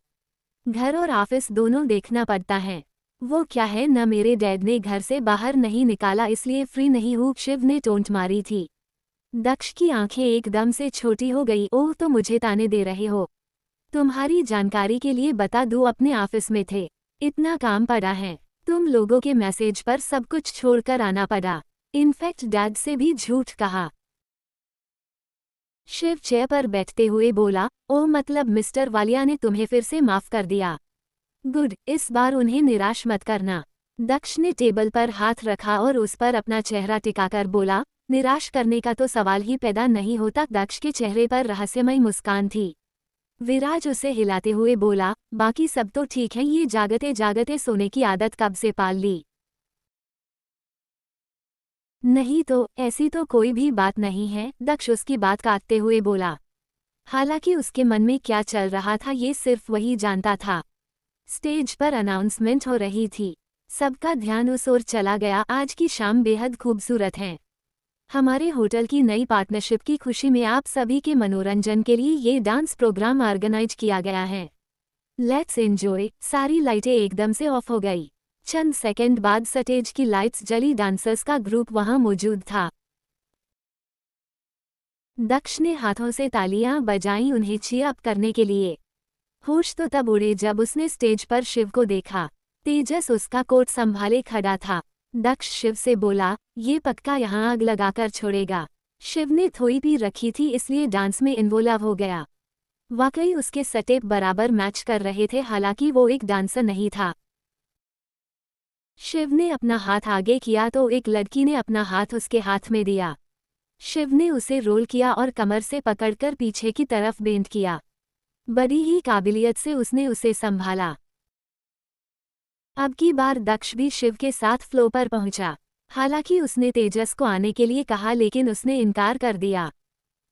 घर और ऑफिस दोनों देखना पड़ता है। वो क्या है न, मेरे डैड ने घर से बाहर नहीं निकाला इसलिए फ्री नहीं हूँ, शिव ने टोंट मारी थी। दक्ष की आंखें एकदम से छोटी हो गई। ओह, तो मुझे ताने दे रहे हो? तुम्हारी जानकारी के लिए बता दूं, अपने ऑफिस में थे। इतना काम पड़ा है। तुम लोगों के मैसेज पर सब कुछ छोड़कर आना पड़ा। इनफैक्ट डैड से भी झूठ कहा। शिव चेयर पर बैठते हुए बोला, ओह मतलब मिस्टर वालिया ने तुम्हें फिर से माफ कर दिया। गुड, इस बार उन्हें निराश मत करना। दक्ष ने टेबल पर हाथ रखा और उस पर अपना चेहरा टिकाकर बोला, निराश करने का तो सवाल ही पैदा नहीं होता। दक्ष के चेहरे पर रहस्यमय मुस्कान थी। विराज उसे हिलाते हुए बोला, बाकी सब तो ठीक है, ये जागते जागते सोने की आदत कब से पाल ली? नहीं तो ऐसी तो कोई भी बात नहीं है, दक्ष उसकी बात काटते हुए बोला। हालांकि उसके मन में क्या चल रहा था ये सिर्फ वही जानता था। स्टेज पर अनाउंसमेंट हो रही थी। सबका ध्यान उस ओर चला गया। आज की शाम बेहद खूबसूरत है। हमारे होटल की नई पार्टनरशिप की खुशी में आप सभी के मनोरंजन के लिए ये डांस प्रोग्राम ऑर्गेनाइज किया गया है। Let's enjoy. सारी लाइटें एकदम से ऑफ हो गई। चंद सेकंड बाद स्टेज की लाइट्स जली। डांसर्स का ग्रुप वहां मौजूद था। दक्ष ने हाथों से तालियां बजाईं उन्हें चीयर अप करने के लिए। होश तो तब उड़े जब उसने स्टेज पर शिव को देखा। तेजस उसका कोट संभाले खड़ा था। दक्ष शिव से बोला, ये पक्का यहाँ आग लगाकर छोड़ेगा। शिव ने थोड़ी पी रखी थी इसलिए डांस में इन्वॉल्व हो गया। वाकई उसके स्टेप बराबर मैच कर रहे थे, हालांकि वो एक डांसर नहीं था। शिव ने अपना हाथ आगे किया तो एक लड़की ने अपना हाथ उसके हाथ में दिया। शिव ने उसे रोल किया और कमर से पकड़कर पीछे की तरफ बेंड किया। बड़ी ही काबिलियत से उसने उसे संभाला। अब की बार दक्ष भी शिव के साथ फ्लो पर पहुंचा। हालांकि उसने तेजस को आने के लिए कहा लेकिन उसने इनकार कर दिया।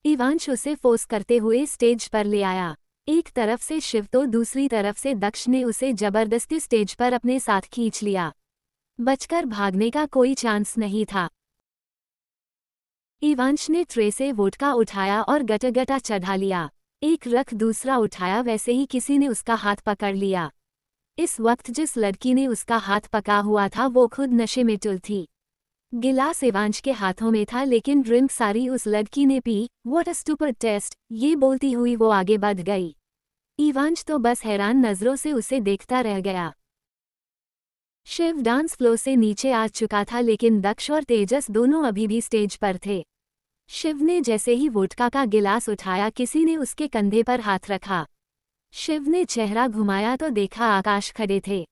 इवांश उसे फोर्स करते हुए स्टेज पर ले आया। एक तरफ से शिव तो दूसरी तरफ से दक्ष ने उसे जबरदस्ती स्टेज पर अपने साथ खींच लिया। बचकर भागने का कोई चांस नहीं था। इवांश ने ट्रे से वोडका उठाया और गटगटा चढ़ा लिया। एक रख दूसरा उठाया, वैसे ही किसी ने उसका हाथ पकड़ लिया। इस वक्त जिस लड़की ने उसका हाथ पका हुआ था वो खुद नशे में टुल थी। गिलास इवांश के हाथों में था लेकिन ड्रिंक सारी उस लड़की ने पी। व्हाट अ स्टूपिड टेस्ट, ये बोलती हुई वो आगे बढ़ गई। इवांश तो बस हैरान नजरों से उसे देखता रह गया। शिव डांस फ्लोर से नीचे आ चुका था लेकिन दक्ष और तेजस दोनों अभी भी स्टेज पर थे। शिव ने जैसे ही वोडका का गिलास उठाया किसी ने उसके कंधे पर हाथ रखा। शिव ने चेहरा घुमाया तो देखा आकाश खड़े थे।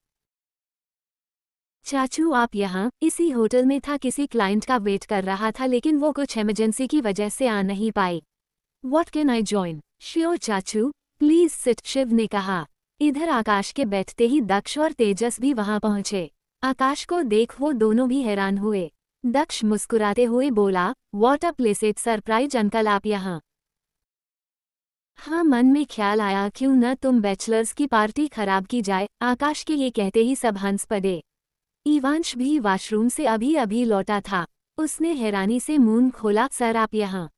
चाचू आप यहाँ? इसी होटल में था, किसी क्लाइंट का वेट कर रहा था लेकिन वो कुछ इमरजेंसी की वजह से आ नहीं पाए। What can I join? Sure चाचू, प्लीज सिट, शिव ने कहा। इधर आकाश के बैठते ही दक्ष और तेजस भी वहां पहुंचे। आकाश को देख वो दोनों भी हैरान हुए। दक्ष मुस्कुराते हुए बोला, what a placid surprise uncle, आप यहाँ? हाँ, मन में ख्याल आया क्यों न तुम बैचलर्स की पार्टी खराब की जाए। आकाश के ये कहते ही सब हंस पड़े। इवांश भी वॉशरूम से अभी अभी लौटा था। उसने हैरानी से मुंह खोला, सर आप यहाँ?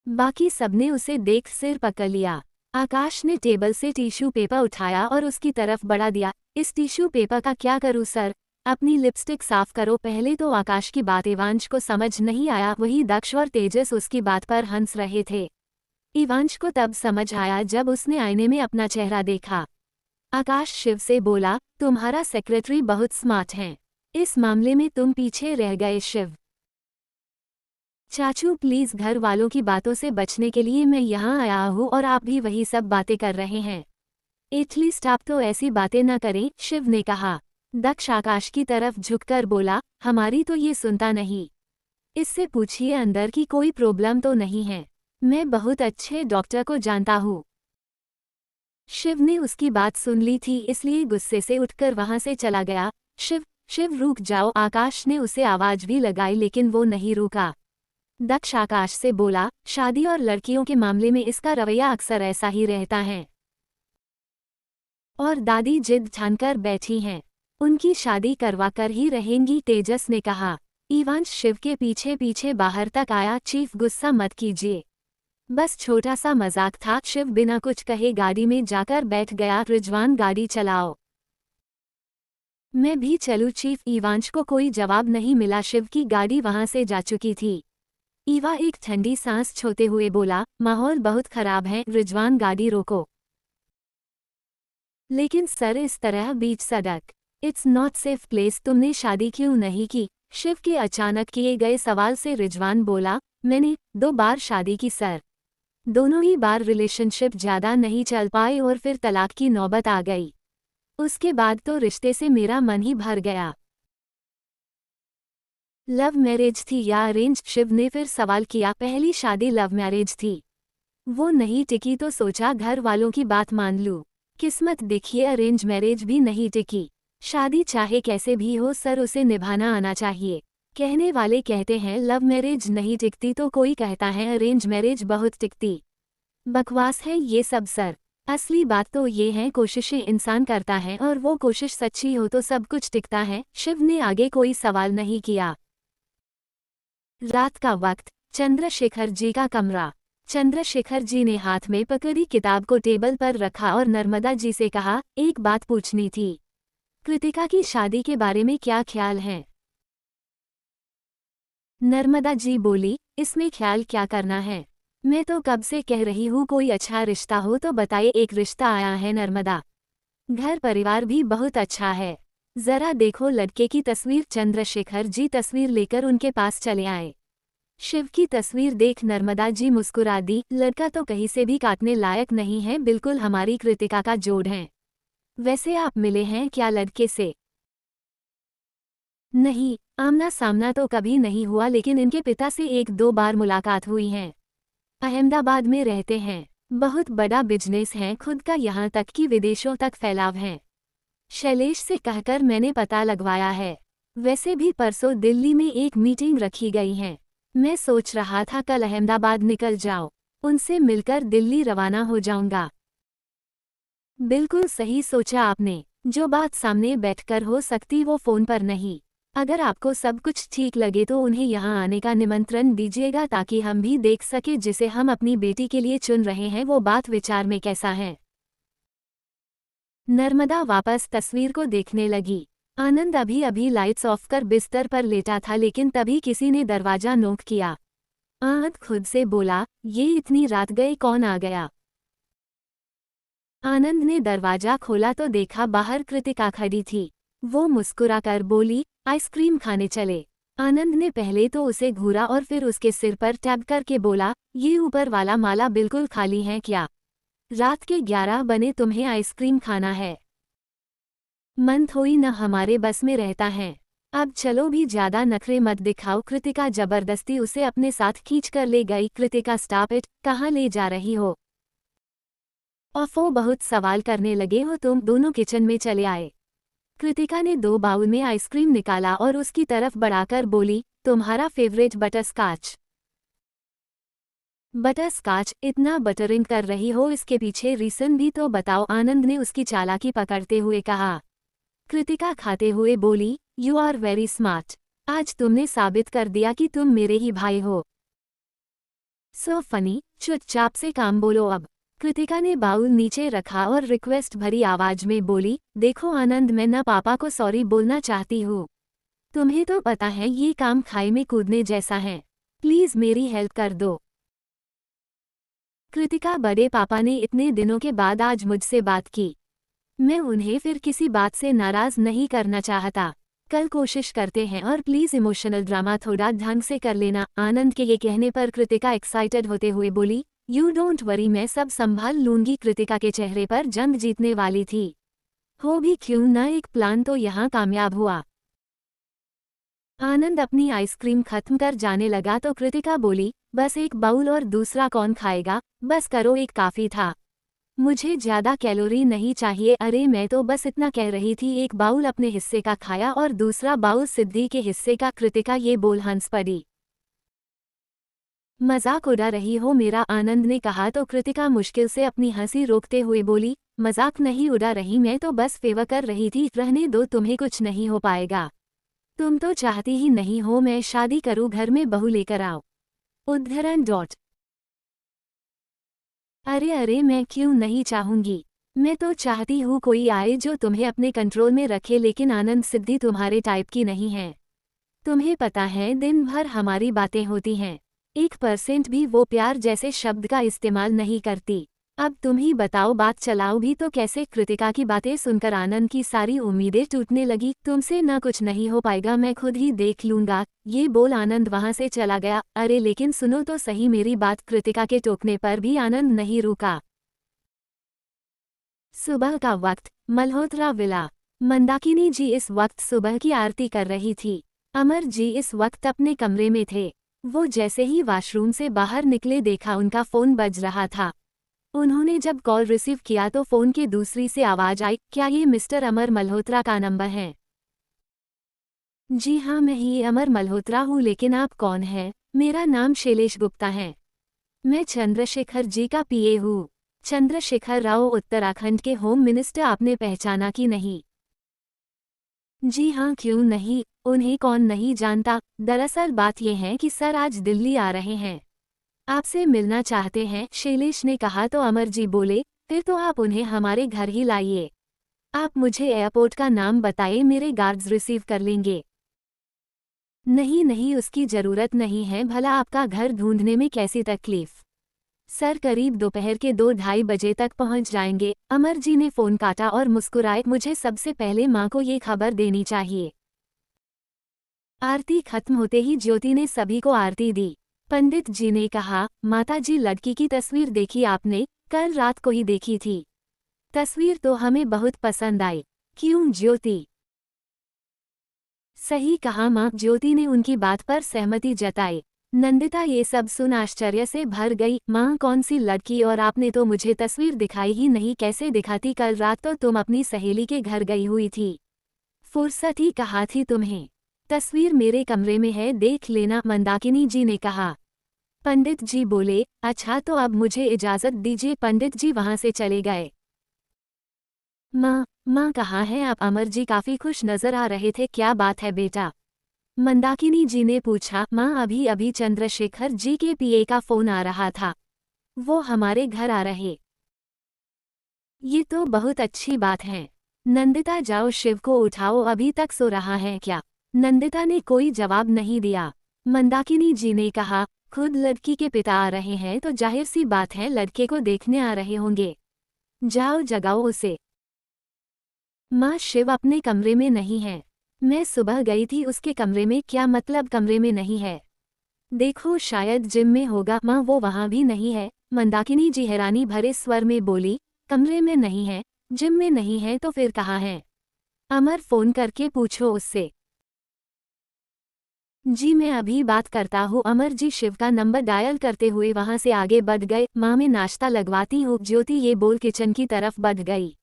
बाकी सबने उसे देख सिर पकड़ लिया। आकाश ने टेबल से टिश्यू पेपर उठाया और उसकी तरफ बढ़ा दिया। इस टिश्यू पेपर का क्या करूँ सर? अपनी लिपस्टिक साफ करो। पहले तो आकाश की बात इवांश को समझ नहीं आया, वही दक्ष और तेजस उसकी बात पर हंस रहे थे। इवांश को तब समझ आया जब उसने आईने में अपना चेहरा देखा। आकाश शिव से बोला, तुम्हारा सेक्रेटरी बहुत स्मार्ट है, इस मामले में तुम पीछे रह गए। शिव, चाचू प्लीज, घर वालों की बातों से बचने के लिए मैं यहाँ आया हूँ और आप भी वही सब बातें कर रहे हैं। एटलीस्ट आप तो ऐसी बातें न करें, शिव ने कहा। दक्ष आकाश की तरफ झुककर बोला, हमारी तो ये सुनता नहीं। इससे पूछिए अंदर की कोई प्रॉब्लम तो नहीं है। मैं बहुत अच्छे डॉक्टर को जानता हूँ। शिव ने उसकी बात सुन ली थी इसलिए गुस्से से उठकर वहां से चला गया। शिव, शिव रुक जाओ। आकाश ने उसे आवाज भी लगाई लेकिन वो नहीं रुका। दक्ष आकाश से बोला, शादी और लड़कियों के मामले में इसका रवैया अक्सर ऐसा ही रहता है। और दादी जिद ठानकर बैठी हैं, उनकी शादी करवा कर ही रहेंगी, तेजस ने कहा। इवांश शिव के पीछे पीछे बाहर तक आया। चीफ गुस्सा मत कीजिए, बस छोटा सा मजाक था। शिव बिना कुछ कहे गाड़ी में जाकर बैठ गया। रिजवान गाड़ी चलाओ, मैं भी चलूं चीफ? इवांश को कोई जवाब नहीं मिला। शिव की गाड़ी वहां से जा चुकी थी। ईवा एक ठंडी सांस छोड़ते हुए बोला, माहौल बहुत खराब है, रिजवान गाड़ी रोको। लेकिन सर इस तरह बीच सड़क, इट्स नॉट सेफ प्लेस। तुमने शादी क्यों नहीं की? शिव के अचानक किए गए सवाल से रिजवान बोला, मैंने 2 बार शादी की सर। दोनों ही बार रिलेशनशिप ज्यादा नहीं चल पाए और फिर तलाक की नौबत आ गई। उसके बाद तो रिश्ते से मेरा मन ही भर गया। लव मैरिज थी या अरेंज? शिव ने फिर सवाल किया। पहली शादी लव मैरिज थी, वो नहीं टिकी तो सोचा घर वालों की बात मान लूं। किस्मत देखिए अरेंज मैरिज भी नहीं टिकी। शादी चाहे कैसे भी हो सर, उसे निभाना आना चाहिए। कहने वाले कहते हैं लव मैरिज नहीं टिकती तो कोई कहता है अरेंज मैरिज बहुत टिकती। बकवास है ये सब सर। असली बात तो ये है कोशिशें इंसान करता है और वो कोशिश सच्ची हो तो सब कुछ टिकता है। शिव ने आगे कोई सवाल नहीं किया। रात का वक्त, चंद्रशेखर जी का कमरा। चंद्रशेखर जी ने हाथ में पकड़ी किताब को टेबल पर रखा और नर्मदा जी से कहा, एक बात पूछनी थी। कृतिका की शादी के बारे में क्या ख्याल है? नर्मदा जी बोली, इसमें ख्याल क्या करना है? मैं तो कब से कह रही हूँ कोई अच्छा रिश्ता हो तो बताइए। एक रिश्ता आया है नर्मदा। घर परिवार भी बहुत अच्छा है। जरा देखो लड़के की तस्वीर। चंद्रशेखर जी तस्वीर लेकर उनके पास चले आए। शिव की तस्वीर देख नर्मदा जी मुस्कुरा दी। लड़का तो कहीं से भी काटने लायक नहीं है, बिल्कुल हमारी कृतिका का जोड़ है। वैसे आप मिले हैं क्या लड़के से? नहीं, आमना सामना तो कभी नहीं हुआ, लेकिन इनके पिता से एक दो बार मुलाकात हुई है। अहमदाबाद में रहते हैं। बहुत बड़ा बिजनेस है खुद का, यहाँ तक कि विदेशों तक फैलाव है। शैलेश से कहकर मैंने पता लगवाया है। वैसे भी परसों दिल्ली में एक मीटिंग रखी गई है। मैं सोच रहा था कल अहमदाबाद निकल जाओ, उनसे मिलकर दिल्ली रवाना हो जाऊंगा। बिल्कुल सही सोचा आपने। जो बात सामने बैठकर हो सकती वो फोन पर नहीं। अगर आपको सब कुछ ठीक लगे तो उन्हें यहाँ आने का निमंत्रण दीजिएगा ताकि हम भी देख सके जिसे हम अपनी बेटी के लिए चुन रहे हैं वो बात विचार में कैसा है। नर्मदा वापस तस्वीर को देखने लगी। आनंद अभी अभी लाइट्स ऑफ कर बिस्तर पर लेटा था, लेकिन तभी किसी ने दरवाजा नॉक किया। आनंद खुद से बोला, ये इतनी रात गए कौन आ गया? आनंद ने दरवाजा खोला तो देखा बाहर कृतिका खड़ी थी। वो मुस्कुराकर बोली, आइसक्रीम खाने चले। आनंद ने पहले तो उसे घूरा और फिर उसके सिर पर टैप करके बोला, ये ऊपर वाला माला बिल्कुल खाली है क्या? रात के 11 बने, तुम्हें आइसक्रीम खाना है? मन थोड़ी न हमारे बस में रहता है। अब चलो भी ज्यादा नखरे मत दिखाओ। कृतिका जबरदस्ती उसे अपने साथ खींच कर ले गई। कृतिका स्टॉप इट, कहाँ ले जा रही हो? ओफो, बहुत सवाल करने लगे हो तुम। दोनों किचन में चले आए। कृतिका ने 2 बाउल में आइसक्रीम निकाला और उसकी तरफ बढ़ाकर बोली, तुम्हारा फेवरेट बटरस्कॉच। बटरस्कॉच? इतना बटरिंग कर रही हो, इसके पीछे रीजन भी तो बताओ। आनंद ने उसकी चालाकी पकड़ते हुए कहा। कृतिका खाते हुए बोली, यू आर वेरी स्मार्ट। आज तुमने साबित कर दिया कि तुम मेरे ही भाई हो। सो फनी, चुपचाप से काम बोलो अब। कृतिका ने बाउल नीचे रखा और रिक्वेस्ट भरी आवाज में बोली, देखो आनंद, मैं ना पापा को सॉरी बोलना चाहती हूँ। तुम्हें तो पता है ये काम खाई में कूदने जैसा है। प्लीज मेरी हेल्प कर दो। कृतिका, बड़े पापा ने इतने दिनों के बाद आज मुझसे बात की। मैं उन्हें फिर किसी बात से नाराज नहीं करना चाहता। कल कोशिश करते हैं और प्लीज इमोशनल ड्रामा थोड़ा ढंग से कर लेना। आनंद के ये कहने पर कृतिका एक्साइटेड होते हुए बोली, यू डोंट वरी, मैं सब संभाल लूंगी। कृतिका के चेहरे पर जंग जीतने वाली थी। हो भी क्यों ना, एक प्लान तो यहाँ कामयाब हुआ। आनंद अपनी आइसक्रीम खत्म कर जाने लगा तो कृतिका बोली, बस एक बाउल और दूसरा कौन खाएगा? बस करो, एक काफी था। मुझे ज्यादा कैलोरी नहीं चाहिए। अरे मैं तो बस इतना कह रही थी। एक बाउल अपने हिस्से का खाया और दूसरा बाउल सिद्धि के हिस्से का। कृतिका ये बोल हंस पड़ी। मजाक उड़ा रही हो मेरा? आनंद ने कहा तो कृतिका मुश्किल से अपनी हंसी रोकते हुए बोली, मजाक नहीं उड़ा रही, मैं तो बस फेवर कर रही थी। रहने दो, तुम्हें कुछ नहीं हो पाएगा। तुम तो चाहती ही नहीं हो मैं शादी करूं, घर में बहू लेकर आओ। उद्धरण डॉट। अरे अरे, मैं क्यों नहीं चाहूंगी। मैं तो चाहती हूँ कोई आए जो तुम्हें अपने कंट्रोल में रखे, लेकिन आनंद, सिद्धि तुम्हारे टाइप की नहीं है। तुम्हें पता है दिन भर हमारी बातें होती हैं, 1% भी वो प्यार जैसे शब्द का इस्तेमाल नहीं करती। अब तुम ही बताओ, बात चलाओ भी तो कैसे? कृतिका की बातें सुनकर आनंद की सारी उम्मीदें टूटने लगी। तुमसे ना कुछ नहीं हो पाएगा, मैं खुद ही देख लूंगा। ये बोल आनंद वहां से चला गया। अरे लेकिन सुनो तो सही मेरी बात। कृतिका के टोकने पर भी आनंद नहीं रुका। सुबह का वक्त, मल्होत्रा विला। मंदाकिनी जी इस वक्त सुबह की आरती कर रही थी। अमर जी इस वक्त अपने कमरे में थे। वो जैसे ही वॉशरूम से बाहर निकले देखा उनका फोन बज रहा था। उन्होंने जब कॉल रिसीव किया तो फोन के दूसरी से आवाज आई, क्या ये मिस्टर अमर मल्होत्रा का नंबर है? जी हाँ, मैं ही अमर मल्होत्रा हूँ, लेकिन आप कौन हैं? मेरा नाम शैलेश गुप्ता है। मैं चंद्रशेखर जी का पीए हूँ। चंद्रशेखर राव उत्तराखंड के होम मिनिस्टर, आपने पहचाना कि नहीं? जी हाँ, क्यों नहीं, उन्हें कौन नहीं जानता। दरअसल बात यह है कि सर आज दिल्ली आ रहे हैं, आपसे मिलना चाहते हैं, शैलेश ने कहा तो अमर जी बोले, फिर तो आप उन्हें हमारे घर ही लाइए। आप मुझे एयरपोर्ट का नाम बताइए, मेरे गार्ड्स रिसीव कर लेंगे। नहीं नहीं, उसकी जरूरत नहीं है, भला आपका घर ढूंढने में कैसी तकलीफ। सर करीब दोपहर के 2-2:30 बजे तक पहुंच जाएंगे। अमर जी ने फोन काटा और मुस्कुराए, मुझे सबसे पहले माँ को ये खबर देनी चाहिए। आरती खत्म होते ही ज्योति ने सभी को आरती दी। पंडित जी ने कहा, माता जी लड़की की तस्वीर देखी आपने? कल रात को ही देखी थी। तस्वीर तो हमें बहुत पसंद आई। क्यों ज्योति? सही कहा माँ, ज्योति ने उनकी बात पर सहमति जताई। नंदिता ये सब सुन आश्चर्य से भर गई। माँ कौन सी लड़की, और आपने तो मुझे तस्वीर दिखाई ही नहीं, कैसे दिखाती? कल रात तो तुम अपनी सहेली के घर गई हुई थी। फुर्सत ही कहा थी तुम्हें। तस्वीर मेरे कमरे में है, देख लेना, मंदाकिनी जी ने कहा। पंडित जी बोले, अच्छा तो अब मुझे इजाजत दीजिए। पंडित जी वहां से चले गए। माँ कहाँ हैं आप? अमर जी काफी खुश नजर आ रहे थे। क्या बात है बेटा? मंदाकिनी जी ने पूछा। माँ अभी अभी चंद्रशेखर जी के पीए का फोन आ रहा था, वो हमारे घर आ रहे। ये तो बहुत अच्छी बात है। नंदिता जाओ शिव को उठाओ, अभी तक सो रहा है क्या? नंदिता ने कोई जवाब नहीं दिया। मंदाकिनी जी ने कहा, खुद लड़की के पिता आ रहे हैं तो जाहिर सी बात है लड़के को देखने आ रहे होंगे। जाओ जगाओ उसे। माँ शिव अपने कमरे में नहीं है। मैं सुबह गई थी उसके कमरे में। क्या मतलब कमरे में नहीं है? देखो शायद जिम में होगा। माँ वो वहाँ भी नहीं है। मंदाकिनी जी हैरानी भरे स्वर में बोली, कमरे में नहीं है, जिम में नहीं है, तो फिर कहाँ है? अमर फोन करके पूछो उससे। जी मैं अभी बात करता हूँ। अमर जी शिव का नंबर डायल करते हुए वहाँ से आगे बढ़ गए। माँ मैं नाश्ता लगवाती हूँ, ज्योति ये बोल किचन की तरफ बढ़ गई।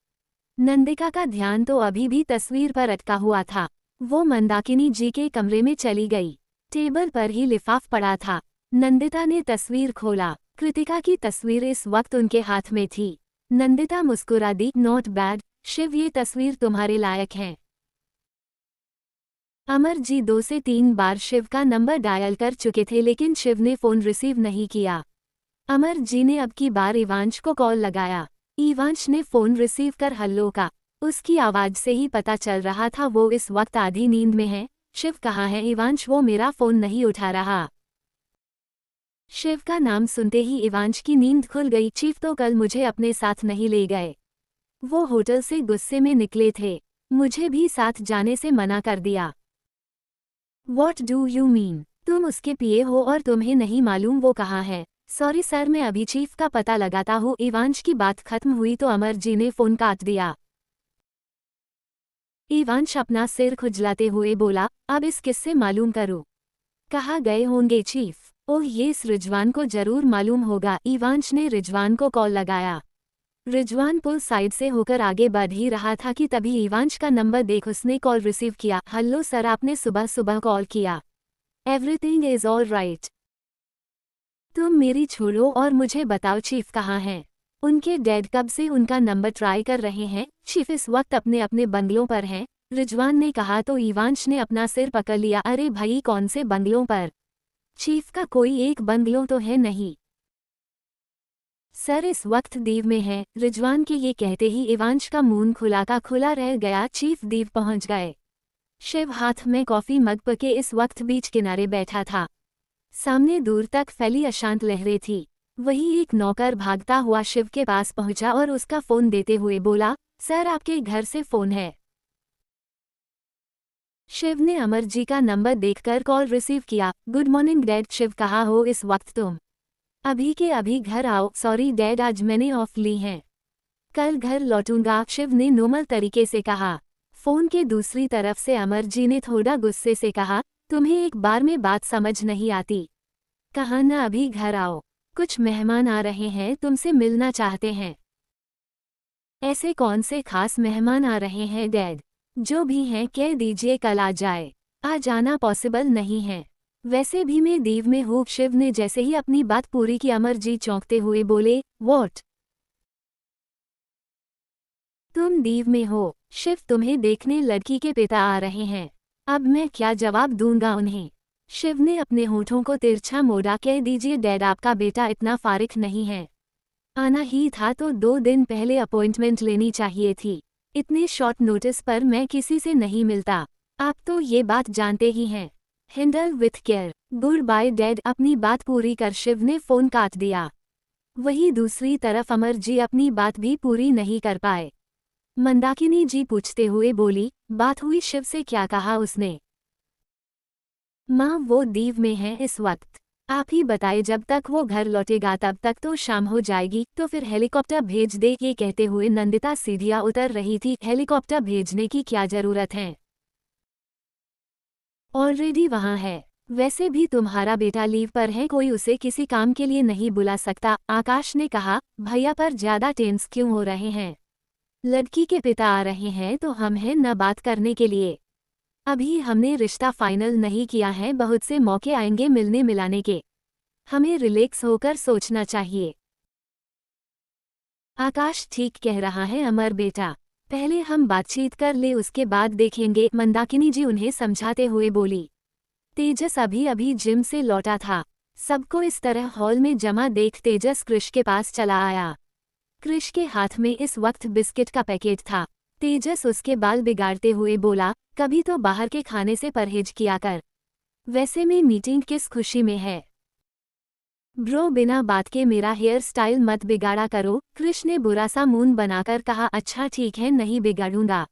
नंदिका का ध्यान तो अभी भी तस्वीर पर अटका हुआ था। वो मंदाकिनी जी के कमरे में चली गई। टेबल पर ही लिफाफ पड़ा था। नंदिता ने तस्वीर खोला। कृतिका की तस्वीर इस वक्त उनके हाथ में थी। नंदिता मुस्कुरा दी, नॉट बैड शिव, ये तस्वीर तुम्हारे लायक है। अमर जी 2 से 3 बार शिव का नंबर डायल कर चुके थे, लेकिन शिव ने फोन रिसीव नहीं किया। अमर जी ने अब की बार इवांश को कॉल लगाया। इवांश ने फोन रिसीव कर हल्लो का। उसकी आवाज से ही पता चल रहा था वो इस वक्त आधी नींद में है। शिव कहाँ है इवांश? वो मेरा फोन नहीं उठा रहा। शिव का नाम सुनते ही इवांश की नींद खुल गई। चीफ तो कल मुझे अपने साथ नहीं ले गए। वो होटल से गुस्से में निकले थे, मुझे भी साथ जाने से मना कर दिया। What do you mean? तुम उसके पीए हो और तुम्हें नहीं मालूम वो कहाँ है? सॉरी सर, मैं अभी चीफ का पता लगाता हूँ। इवांश की बात खत्म हुई तो अमर जी ने फोन काट दिया। इवांश अपना सिर खुजलाते हुए बोला, अब इस किससे मालूम करूँ? कहाँ गए होंगे चीफ? ओह ये इस रिजवान को जरूर मालूम होगा। इवांश ने रिजवान को कॉल लगाया। रिजवान पुल साइड से होकर आगे बढ़ ही रहा था कि तभी इवांश का नंबर देख उसने कॉल रिसीव किया। हेलो सर, आपने सुबह सुबह कॉल किया। Everything is all right. तुम मेरी छोड़ो और मुझे बताओ चीफ कहाँ हैं? उनके डैड कब से उनका नंबर ट्राई कर रहे हैं। चीफ इस वक्त अपने अपने बंगलों पर हैं, रिजवान ने कहा तो इवांश ने अपना सिर पकड़ लिया। अरे भाई कौन से बंगलों पर? चीफ का कोई एक बंगलों तो है नहीं। सर इस वक्त दीव में है। रिजवान के ये कहते ही इवांश का मुंह खुला का खुला रह गया। चीफ दीव पहुंच गए। शिव हाथ में कॉफी मग पके इस वक्त बीच किनारे बैठा था। सामने दूर तक फैली अशांत लहरें थी। वही एक नौकर भागता हुआ शिव के पास पहुंचा और उसका फोन देते हुए बोला, सर आपके घर से फोन है। शिव ने अमर जी का नंबर देखकर कॉल रिसीव किया। Good morning dad. शिव कहाँ हो इस वक्त तुम? अभी के अभी घर आओ। सॉरी डैड आज मैंने ऑफ ली है, कल घर लौटूंगा, शिव ने नॉर्मल तरीके से कहा। फोन के दूसरी तरफ से अमर जी ने थोड़ा गुस्से से कहा, तुम्हें एक बार में बात समझ नहीं आती? कहा ना अभी घर आओ, कुछ मेहमान आ रहे हैं तुमसे मिलना चाहते हैं। ऐसे कौन से खास मेहमान आ रहे हैं डैड? जो भी हैं कह दीजिए कल आ जाए। आ जाना पॉसिबल नहीं है। वैसे भी मैं दीव में हूँ। शिव ने जैसे ही अपनी बात पूरी की अमरजीत चौंकते हुए बोले, व्हाट? तुम दीव में हो? शिव तुम्हें देखने लड़की के पिता आ रहे हैं। अब मैं क्या जवाब दूंगा उन्हें? शिव ने अपने होठों को तिरछा मोड़ा। कह दीजिए डैड, आपका बेटा इतना फारिग नहीं है। आना ही था तो 2 दिन पहले अपॉइंटमेंट लेनी चाहिए थी। इतने शॉर्ट नोटिस पर मैं किसी से नहीं मिलता। आप तो ये बात जानते ही हैं। Handle with care. Goodbye dad. अपनी बात पूरी कर शिव ने फोन काट दिया। वहीं दूसरी तरफ अमर जी अपनी बात भी पूरी नहीं कर पाए। मंदाकिनी जी पूछते हुए बोली, बात हुई शिव से? क्या कहा उसने? माँ, वो दीव में है इस वक्त। आप ही बताए, जब तक वो घर लौटेगा तब तक तो शाम हो जाएगी, तो फिर हेलीकॉप्टर भेज दे। ये कहते हुए नंदिता सीढ़ियाँ उतर रही थी। हेलीकॉप्टर भेजने की क्या जरूरत है? ऑलरेडी वहाँ है। वैसे भी तुम्हारा बेटा लीव पर है, कोई उसे किसी काम के लिए नहीं बुला सकता। आकाश ने कहा, भैया पर ज्यादा टेंस क्यों हो रहे हैं? लड़की के पिता आ रहे हैं तो हम हैं न बात करने के लिए। अभी हमने रिश्ता फाइनल नहीं किया है, बहुत से मौके आएंगे मिलने मिलाने के। हमें रिलैक्स होकर सोचना चाहिए। आकाश ठीक कह रहा है अमर बेटा। पहले हम बातचीत कर ले, उसके बाद देखेंगे। मंदाकिनी जी उन्हें समझाते हुए बोली। तेजस अभी अभी जिम से लौटा था। सबको इस तरह हॉल में जमा देख तेजस कृष के पास चला आया। कृष के हाथ में इस वक्त बिस्किट का पैकेट था। तेजस उसके बाल बिगाड़ते हुए बोला, कभी तो बाहर के खाने से परहेज किया कर। वैसे में मीटिंग किस खुशी में है? ब्रो, बिना बात के मेरा हेयर स्टाइल मत बिगाड़ा करो। कृष ने बुरा सा मुंह बनाकर कहा, अच्छा ठीक है, नहीं बिगाड़ूंगा।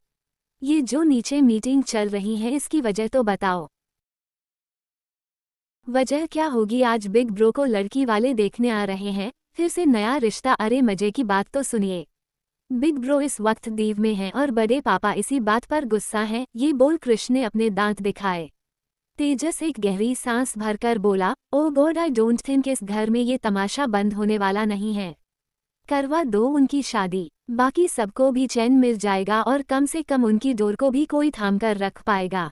ये जो नीचे मीटिंग चल रही है इसकी वजह तो बताओ। वजह क्या होगी? आज बिग ब्रो को लड़की वाले देखने आ रहे हैं, फिर से नया रिश्ता। अरे मजे की बात तो सुनिए। बिग ब्रो इस वक्त दीव में हैं और बड़े पापा इसी बात पर गुस्सा हैं। ये बोल कृष ने अपने दांत दिखाए। तेजस एक गहरी सांस भरकर बोला, ओ गॉड, आई डोंट थिंक इस घर में ये तमाशा बंद होने वाला नहीं है। करवा दो उनकी शादी, बाकी सबको भी चैन मिल जाएगा और कम से कम उनकी डोर को भी कोई थाम कर रख पाएगा।